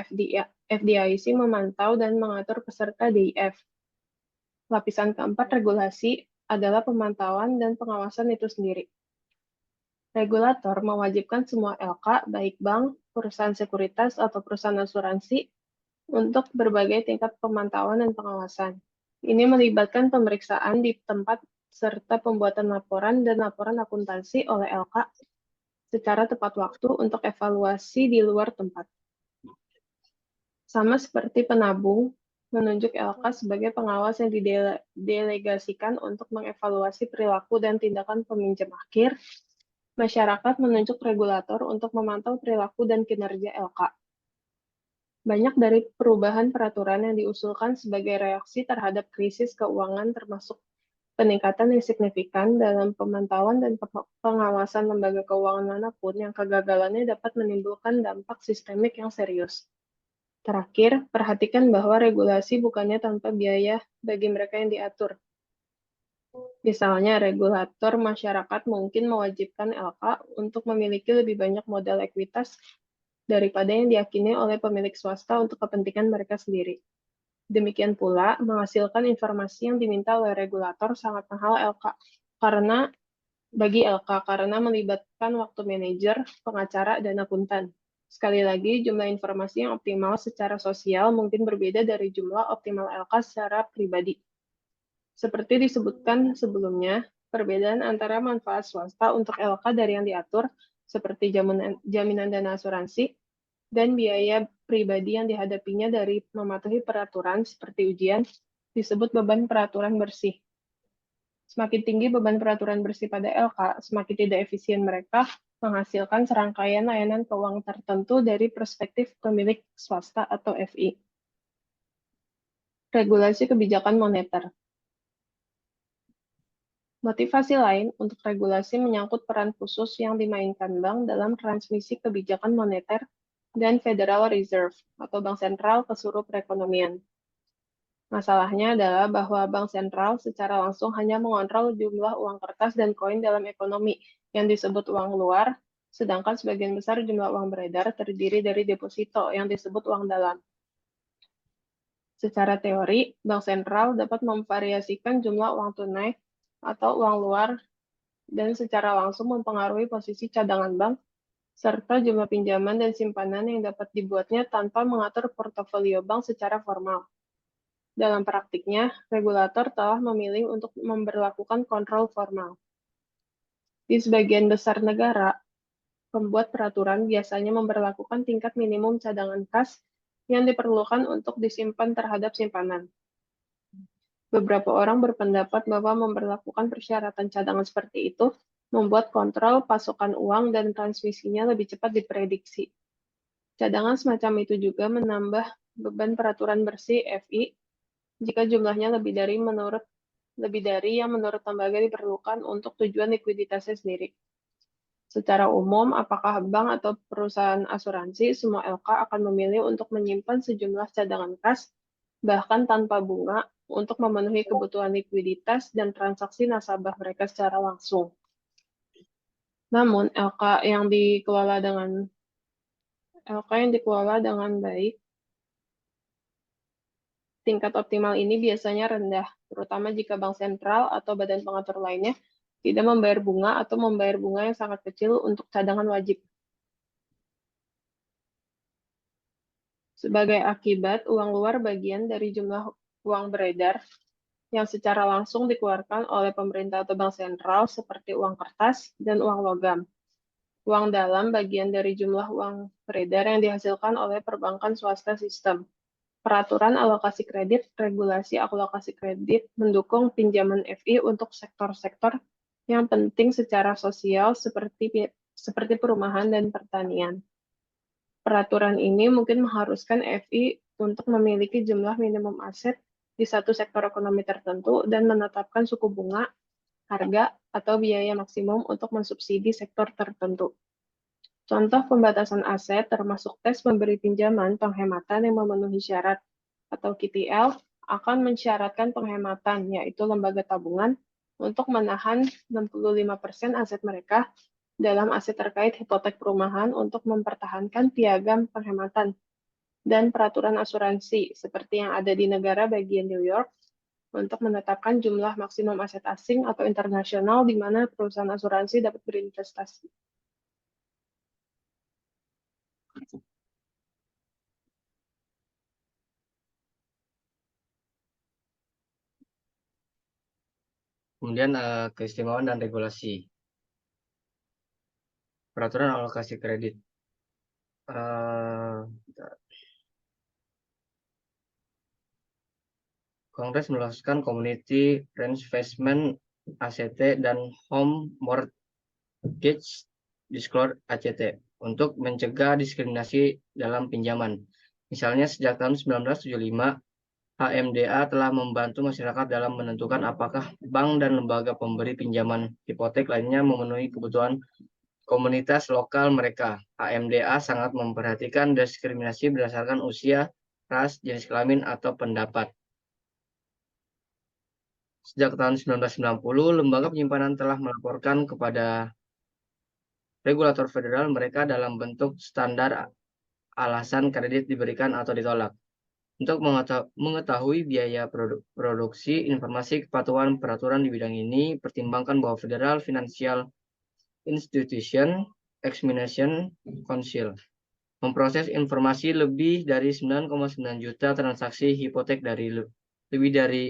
Speaker 2: FDIC memantau dan mengatur peserta DIF. Lapisan keempat regulasi adalah pemantauan dan pengawasan itu sendiri. Regulator mewajibkan semua LK, baik bank, perusahaan sekuritas, atau perusahaan asuransi, untuk berbagai tingkat pemantauan dan pengawasan. Ini melibatkan pemeriksaan di tempat serta pembuatan laporan dan laporan akuntansi oleh LK secara tepat waktu untuk evaluasi di luar tempat. Sama seperti penabung, menunjuk LK sebagai pengawas yang didelegasikan untuk mengevaluasi perilaku dan tindakan peminjam akhir, masyarakat menunjuk regulator untuk memantau perilaku dan kinerja LK. Banyak dari perubahan peraturan yang diusulkan sebagai reaksi terhadap krisis keuangan termasuk peningkatan yang signifikan dalam pemantauan dan pengawasan lembaga keuangan manapun yang kegagalannya dapat menimbulkan dampak sistemik yang serius. Terakhir, perhatikan bahwa regulasi bukannya tanpa biaya bagi mereka yang diatur. Misalnya, regulator masyarakat mungkin mewajibkan LK untuk memiliki lebih banyak modal ekuitas daripada yang diyakini oleh pemilik swasta untuk kepentingan mereka sendiri. Demikian pula, menghasilkan informasi yang diminta oleh regulator sangat mahal bagi LK karena melibatkan waktu manajer, pengacara, dan akuntan. Sekali lagi, jumlah informasi yang optimal secara sosial mungkin berbeda dari jumlah optimal LK secara pribadi. Seperti disebutkan sebelumnya, perbedaan antara manfaat swasta untuk LK dari yang diatur, seperti jaminan dana asuransi, dan biaya pribadi yang dihadapinya dari mematuhi peraturan seperti ujian, disebut beban peraturan bersih. Semakin tinggi beban peraturan bersih pada LK, semakin tidak efisien mereka menghasilkan serangkaian layanan keuangan tertentu dari perspektif pemilik swasta atau FI. Regulasi kebijakan moneter. Motivasi lain untuk regulasi menyangkut peran khusus yang dimainkan bank dalam transmisi kebijakan moneter dan Federal Reserve atau Bank Sentral ke seluruh perekonomian. Masalahnya adalah bahwa bank sentral secara langsung hanya mengontrol jumlah uang kertas dan koin dalam ekonomi yang disebut uang luar, sedangkan sebagian besar jumlah uang beredar terdiri dari deposito yang disebut uang dalam. Secara teori, bank sentral dapat memvariasikan jumlah uang tunai atau uang luar dan secara langsung mempengaruhi posisi cadangan bank serta jumlah pinjaman dan simpanan yang dapat dibuatnya tanpa mengatur portofolio bank secara formal. Dalam praktiknya, regulator telah memilih untuk memberlakukan kontrol formal. Di sebagian besar negara, pembuat peraturan biasanya memberlakukan tingkat minimum cadangan kas yang diperlukan untuk disimpan terhadap simpanan. Beberapa orang berpendapat bahwa memberlakukan persyaratan cadangan seperti itu membuat kontrol pasokan uang dan transmisinya lebih cepat diprediksi. Cadangan semacam itu juga menambah beban peraturan bersih FI jika jumlahnya lebih dari yang menurut lembaga diperlukan untuk tujuan likuiditasnya sendiri. Secara umum, apakah bank atau perusahaan asuransi, semua LK akan memilih untuk menyimpan sejumlah cadangan kas, bahkan tanpa bunga, untuk memenuhi kebutuhan likuiditas dan transaksi nasabah mereka secara langsung. Namun, LK yang dikelola dengan baik, tingkat optimal ini biasanya rendah, terutama jika bank sentral atau badan pengatur lainnya tidak membayar bunga atau membayar bunga yang sangat kecil untuk cadangan wajib. Sebagai akibat, uang luar bagian dari jumlah uang beredar yang secara langsung dikeluarkan oleh pemerintah atau bank sentral seperti uang kertas dan uang logam. Uang dalam bagian dari jumlah uang beredar yang dihasilkan oleh perbankan swasta sistem. Peraturan alokasi kredit, regulasi alokasi kredit mendukung pinjaman FI untuk sektor-sektor yang penting secara sosial seperti perumahan dan pertanian. Peraturan ini mungkin mengharuskan FI untuk memiliki jumlah minimum aset di satu sektor ekonomi tertentu dan menetapkan suku bunga, harga, atau biaya maksimum untuk mensubsidi sektor tertentu. Contoh pembatasan aset termasuk tes memberi pinjaman penghematan yang memenuhi syarat atau KTL akan mensyaratkan penghematan, yaitu lembaga tabungan, untuk menahan 65% aset mereka dalam aset terkait hipotek perumahan untuk mempertahankan piagam penghematan dan peraturan asuransi seperti yang ada di negara bagian New York untuk menetapkan jumlah maksimum aset asing atau internasional di mana perusahaan asuransi dapat berinvestasi.
Speaker 1: Kemudian keistimewaan dan regulasi. Peraturan alokasi kredit. Kongres meloloskan Community Reinvestment ACT dan Home Mortgage Disclosure ACT untuk mencegah diskriminasi dalam pinjaman. Misalnya sejak tahun 1975, HMDA telah membantu masyarakat dalam menentukan apakah bank dan lembaga pemberi pinjaman hipotek lainnya memenuhi kebutuhan komunitas lokal mereka. HMDA sangat memperhatikan diskriminasi berdasarkan usia, ras, jenis kelamin, atau pendapat. Sejak tahun 1990, lembaga penyimpanan telah melaporkan kepada regulator federal mereka dalam bentuk standar alasan kredit diberikan atau ditolak. Untuk mengetahui biaya produksi, informasi kepatuhan peraturan di bidang ini, pertimbangkan bahwa Federal Financial Institution Examination Council memproses informasi lebih dari 9,9 juta transaksi hipotek dari lebih dari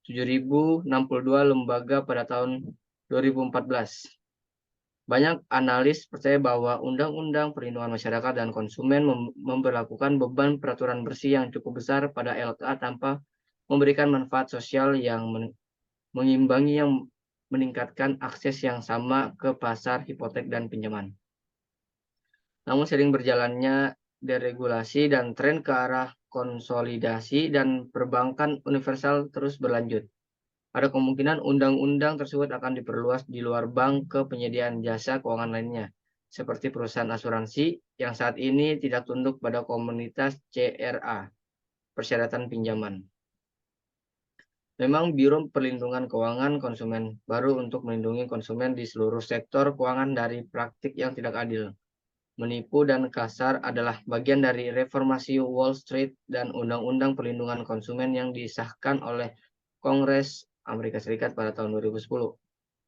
Speaker 1: 7.062 lembaga pada tahun 2014. Banyak analis percaya bahwa Undang-Undang Perlindungan Masyarakat dan Konsumen memberlakukan beban peraturan bersih yang cukup besar pada LK tanpa memberikan manfaat sosial yang mengimbangi yang meningkatkan akses yang sama ke pasar hipotek dan pinjaman. Namun sering berjalannya deregulasi dan tren ke arah konsolidasi dan perbankan universal terus berlanjut. Ada kemungkinan undang-undang tersebut akan diperluas di luar bank ke penyediaan jasa keuangan lainnya, seperti perusahaan asuransi yang saat ini tidak tunduk pada komunitas CRA, persyaratan pinjaman. Memang Biro Perlindungan Keuangan Konsumen baru untuk melindungi konsumen di seluruh sektor keuangan dari praktik yang tidak adil, menipu dan kasar adalah bagian dari reformasi Wall Street dan Undang-Undang Perlindungan Konsumen yang disahkan oleh Kongres Amerika Serikat pada tahun 2010.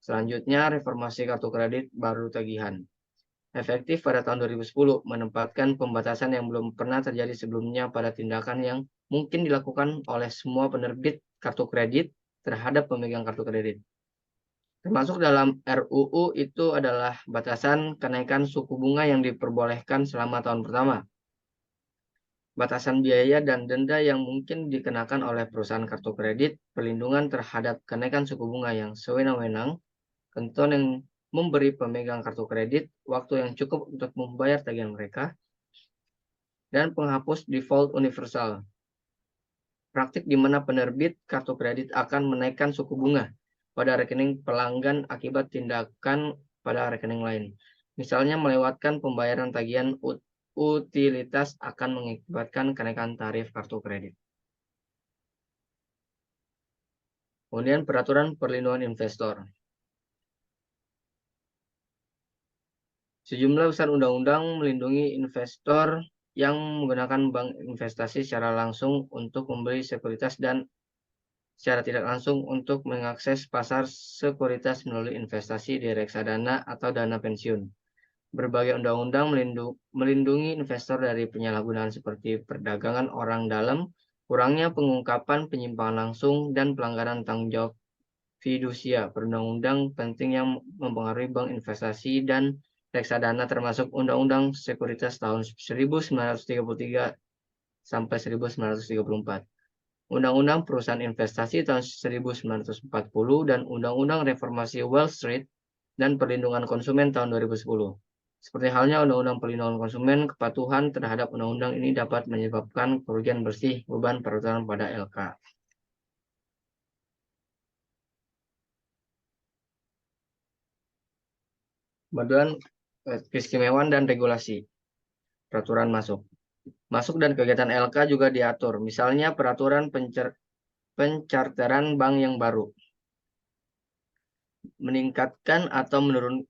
Speaker 1: Selanjutnya, reformasi kartu kredit baru tagihan. Efektif pada tahun 2010, menempatkan pembatasan yang belum pernah terjadi sebelumnya pada tindakan yang mungkin dilakukan oleh semua penerbit kartu kredit terhadap pemegang kartu kredit. Termasuk dalam RUU itu adalah batasan kenaikan suku bunga yang diperbolehkan selama tahun pertama. Batasan biaya dan denda yang mungkin dikenakan oleh perusahaan kartu kredit, perlindungan terhadap kenaikan suku bunga yang sewenang-wenang, ketentuan yang memberi pemegang kartu kredit waktu yang cukup untuk membayar tagihan mereka, dan penghapus default universal. Praktik di mana penerbit kartu kredit akan menaikkan suku bunga pada rekening pelanggan akibat tindakan pada rekening lain. Misalnya melewatkan pembayaran tagihan utilitas akan mengakibatkan kenaikan tarif kartu kredit. Kemudian peraturan perlindungan investor. Sejumlah besar undang-undang melindungi investor yang menggunakan bank investasi secara langsung untuk membeli sekuritas dan secara tidak langsung untuk mengakses pasar sekuritas melalui investasi di reksadana atau dana pensiun. Berbagai undang-undang melindungi investor dari penyalahgunaan seperti perdagangan orang dalam, kurangnya pengungkapan penyimpangan langsung, dan pelanggaran tanggung jawab fidusia. Perundang-undang penting yang mempengaruhi bank investasi dan reksadana termasuk Undang-Undang Sekuritas tahun 1933 sampai 1934. Undang-Undang Perusahaan Investasi tahun 1940 dan Undang-Undang Reformasi Wall Street dan Perlindungan Konsumen tahun 2010. Seperti halnya Undang-Undang Perlindungan Konsumen, kepatuhan terhadap undang-undang ini dapat menyebabkan kerugian bersih beban peraturan pada LK. Kemudian keistimewaan dan regulasi. Peraturan masuk. Masuk dan kegiatan LK juga diatur. Misalnya peraturan pencharteran bank yang baru. meningkatkan atau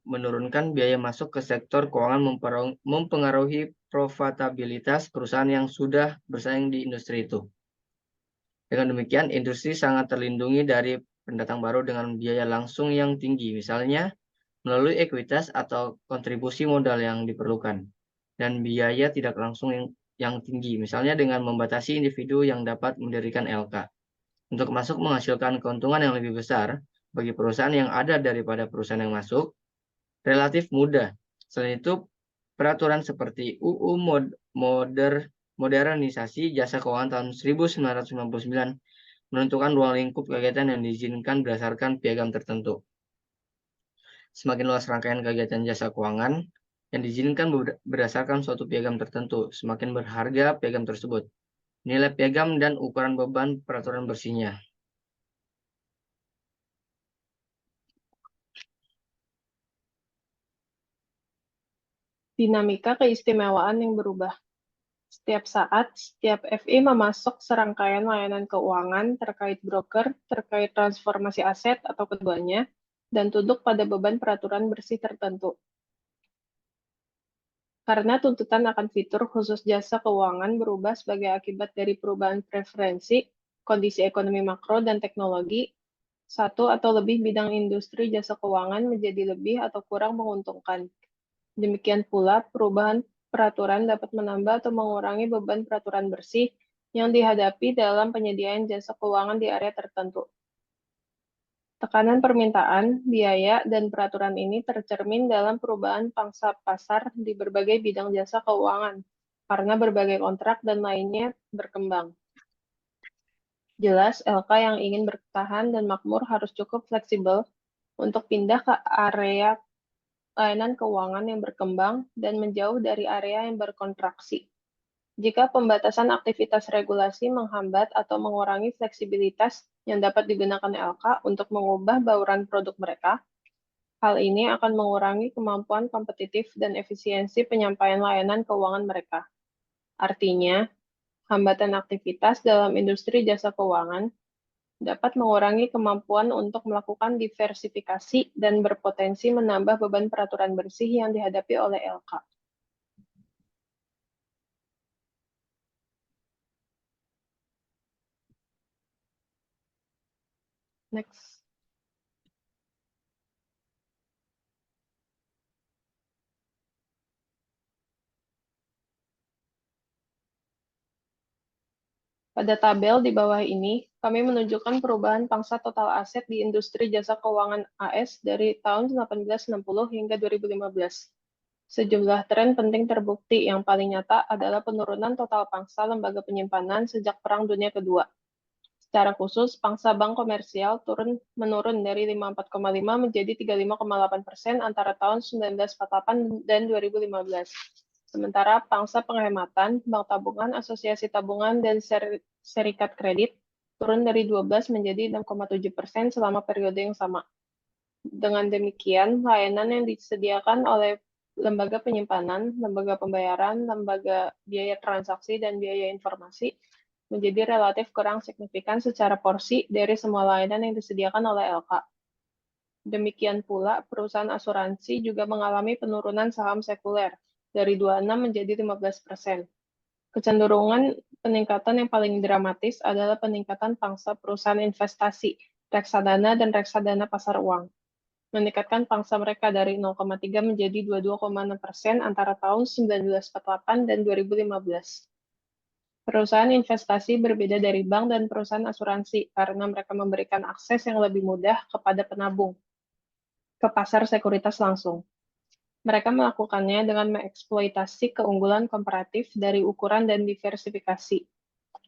Speaker 1: menurunkan biaya masuk ke sektor keuangan mempengaruhi profitabilitas perusahaan yang sudah bersaing di industri itu. Dengan demikian, industri sangat terlindungi dari pendatang baru dengan biaya langsung yang tinggi, misalnya melalui ekuitas atau kontribusi modal yang diperlukan, dan biaya tidak langsung yang tinggi, misalnya dengan membatasi individu yang dapat mendirikan LK. Untuk masuk menghasilkan keuntungan yang lebih besar bagi perusahaan yang ada daripada perusahaan yang masuk, relatif mudah. Selain itu, peraturan seperti UU Modernisasi Jasa Keuangan tahun 1999 menentukan ruang lingkup kegiatan yang diizinkan berdasarkan piagam tertentu. Semakin luas rangkaian kegiatan jasa keuangan yang diizinkan berdasarkan suatu piagam tertentu, semakin berharga piagam tersebut, nilai piagam dan ukuran beban peraturan bersihnya.
Speaker 2: Dinamika keistimewaan yang berubah. Setiap saat, setiap FI memasok serangkaian layanan keuangan terkait broker, terkait transformasi aset atau keduanya, dan tunduk pada beban peraturan bersih tertentu. Karena tuntutan akan fitur khusus jasa keuangan berubah sebagai akibat dari perubahan preferensi, kondisi ekonomi makro, dan teknologi, satu atau lebih bidang industri jasa keuangan menjadi lebih atau kurang menguntungkan. Demikian pula, perubahan peraturan dapat menambah atau mengurangi beban peraturan bersih yang dihadapi dalam penyediaan jasa keuangan di area tertentu. Tekanan permintaan, biaya, dan peraturan ini tercermin dalam perubahan pangsa pasar di berbagai bidang jasa keuangan, karena berbagai kontrak dan lainnya berkembang. Jelas, LK yang ingin bertahan dan makmur harus cukup fleksibel untuk pindah ke area layanan keuangan yang berkembang dan menjauh dari area yang berkontraksi. Jika pembatasan aktivitas regulasi menghambat atau mengurangi fleksibilitas yang dapat digunakan LK untuk mengubah bauran produk mereka, hal ini akan mengurangi kemampuan kompetitif dan efisiensi penyampaian layanan keuangan mereka. Artinya, hambatan aktivitas dalam industri jasa keuangan dapat mengurangi kemampuan untuk melakukan diversifikasi dan berpotensi menambah beban peraturan bersih yang dihadapi oleh LK. Next. Pada tabel di bawah ini, kami menunjukkan perubahan pangsa total aset di industri jasa keuangan AS dari tahun 1860 hingga 2015. Sejumlah tren penting terbukti yang paling nyata adalah penurunan total pangsa lembaga penyimpanan sejak Perang Dunia Kedua. Secara khusus, pangsa bank komersial menurun dari 54,5 menjadi 35,8% antara tahun 1948 dan 2015. Sementara pangsa penghematan, bank tabungan, asosiasi tabungan, dan serikat kredit turun dari 12 menjadi 6,7% selama periode yang sama. Dengan demikian, layanan yang disediakan oleh lembaga penyimpanan, lembaga pembayaran, lembaga biaya transaksi, dan biaya informasi menjadi relatif kurang signifikan secara porsi dari semua layanan yang disediakan oleh LK. Demikian pula, perusahaan asuransi juga mengalami penurunan saham sekuler dari 26 menjadi 15%. Kecenderungan peningkatan yang paling dramatis adalah peningkatan pangsa perusahaan investasi, reksadana, dan reksadana pasar uang, meningkatkan pangsa mereka dari 0,3 menjadi 22,6% antara tahun 1948 dan 2015. Perusahaan investasi berbeda dari bank dan perusahaan asuransi karena mereka memberikan akses yang lebih mudah kepada penabung ke pasar sekuritas langsung. Mereka melakukannya dengan mengeksploitasi keunggulan komparatif dari ukuran dan diversifikasi.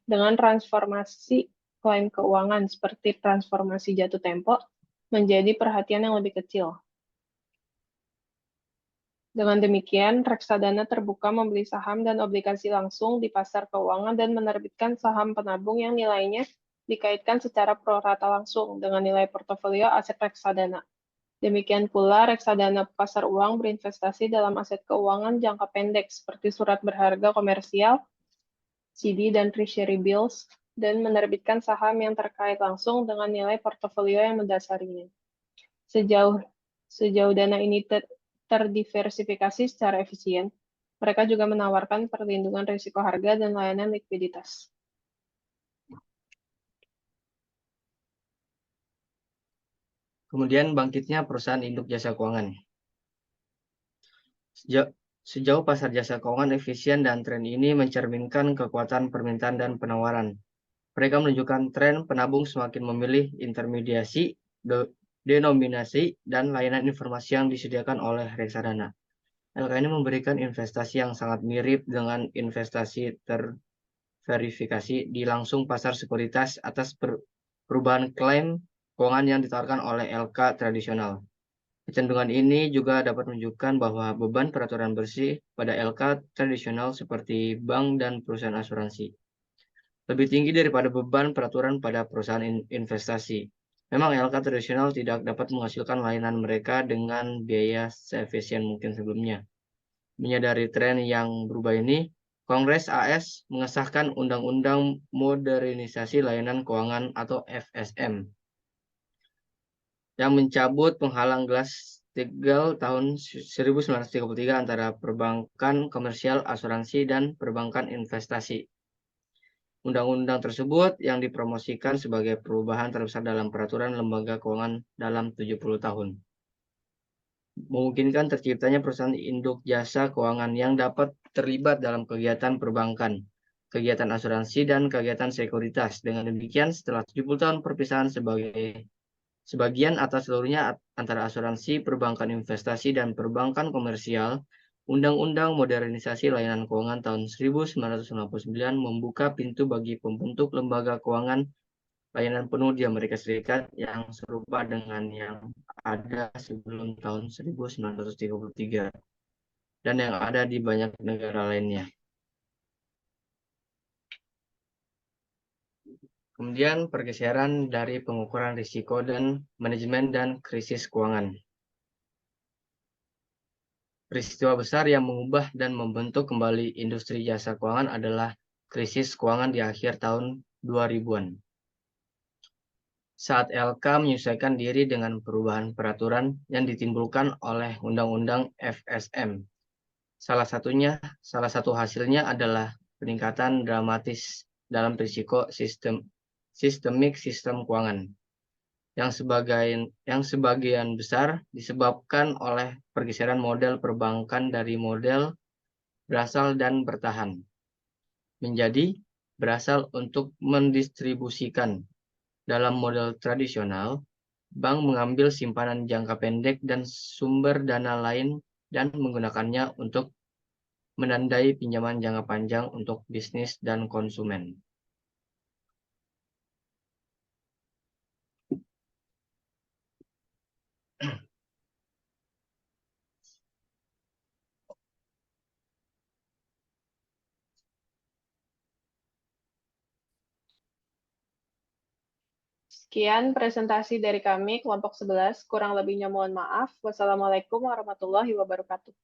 Speaker 2: Dengan transformasi klaim keuangan seperti transformasi jatuh tempo menjadi perhatian yang lebih kecil. Dengan demikian, reksadana terbuka membeli saham dan obligasi langsung di pasar keuangan dan menerbitkan saham penabung yang nilainya dikaitkan secara pro rata langsung dengan nilai portofolio aset reksadana. Demikian pula, reksadana pasar uang berinvestasi dalam aset keuangan jangka pendek seperti surat berharga komersial, CD dan treasury bills, dan menerbitkan saham yang terkait langsung dengan nilai portofolio yang mendasarinya. Sejauh dana ini terdiversifikasi secara efisien, mereka juga menawarkan perlindungan risiko harga dan layanan likuiditas.
Speaker 1: Kemudian bangkitnya perusahaan induk jasa keuangan. Sejauh pasar jasa keuangan efisien dan tren ini mencerminkan kekuatan permintaan dan penawaran. Mereka menunjukkan tren penabung semakin memilih intermediasi, denominasi, dan layanan informasi yang disediakan oleh reksadana. LK ini memberikan investasi yang sangat mirip dengan investasi terverifikasi di langsung pasar sekuritas atas perubahan klaim keuangan yang ditawarkan oleh LK tradisional. Kecenderungan ini juga dapat menunjukkan bahwa beban peraturan bersih pada LK tradisional seperti bank dan perusahaan asuransi lebih tinggi daripada beban peraturan pada perusahaan investasi. Memang LK tradisional tidak dapat menghasilkan layanan mereka dengan biaya seefisien mungkin sebelumnya. Menyadari tren yang berubah ini, Kongres AS mengesahkan Undang-Undang Modernisasi Layanan Keuangan atau FSM yang mencabut penghalang Glass-Steagall tahun 1933 antara perbankan komersial, asuransi, dan perbankan investasi. Undang-undang tersebut yang dipromosikan sebagai perubahan terbesar dalam peraturan lembaga keuangan dalam 70 tahun. Memungkinkan terciptanya perusahaan induk jasa keuangan yang dapat terlibat dalam kegiatan perbankan, kegiatan asuransi, dan kegiatan sekuritas. Dengan demikian, setelah 70 tahun perpisahan sebagian atau seluruhnya antara asuransi, perbankan investasi, dan perbankan komersial, Undang-Undang Modernisasi Layanan Keuangan tahun 1999 membuka pintu bagi pembentuk lembaga keuangan layanan penuh di Amerika Serikat yang serupa dengan yang ada sebelum tahun 1933 dan yang ada di banyak negara lainnya. Kemudian pergeseran dari pengukuran risiko dan manajemen dan krisis keuangan. Peristiwa besar yang mengubah dan membentuk kembali industri jasa keuangan adalah krisis keuangan di akhir tahun 2000-an. Saat LK menyesuaikan diri dengan perubahan peraturan yang ditimbulkan oleh Undang-Undang FSM. Salah satu hasilnya adalah peningkatan dramatis dalam risiko sistemik sistem keuangan yang sebagian besar disebabkan oleh pergeseran model perbankan dari model berasal dan bertahan menjadi berasal untuk mendistribusikan. Dalam model tradisional, bank mengambil simpanan jangka pendek dan sumber dana lain dan menggunakannya untuk menandai pinjaman jangka panjang untuk bisnis dan konsumen.
Speaker 2: Sekian presentasi dari kami, kelompok 11. Kurang lebihnya mohon maaf. Wassalamualaikum warahmatullahi wabarakatuh.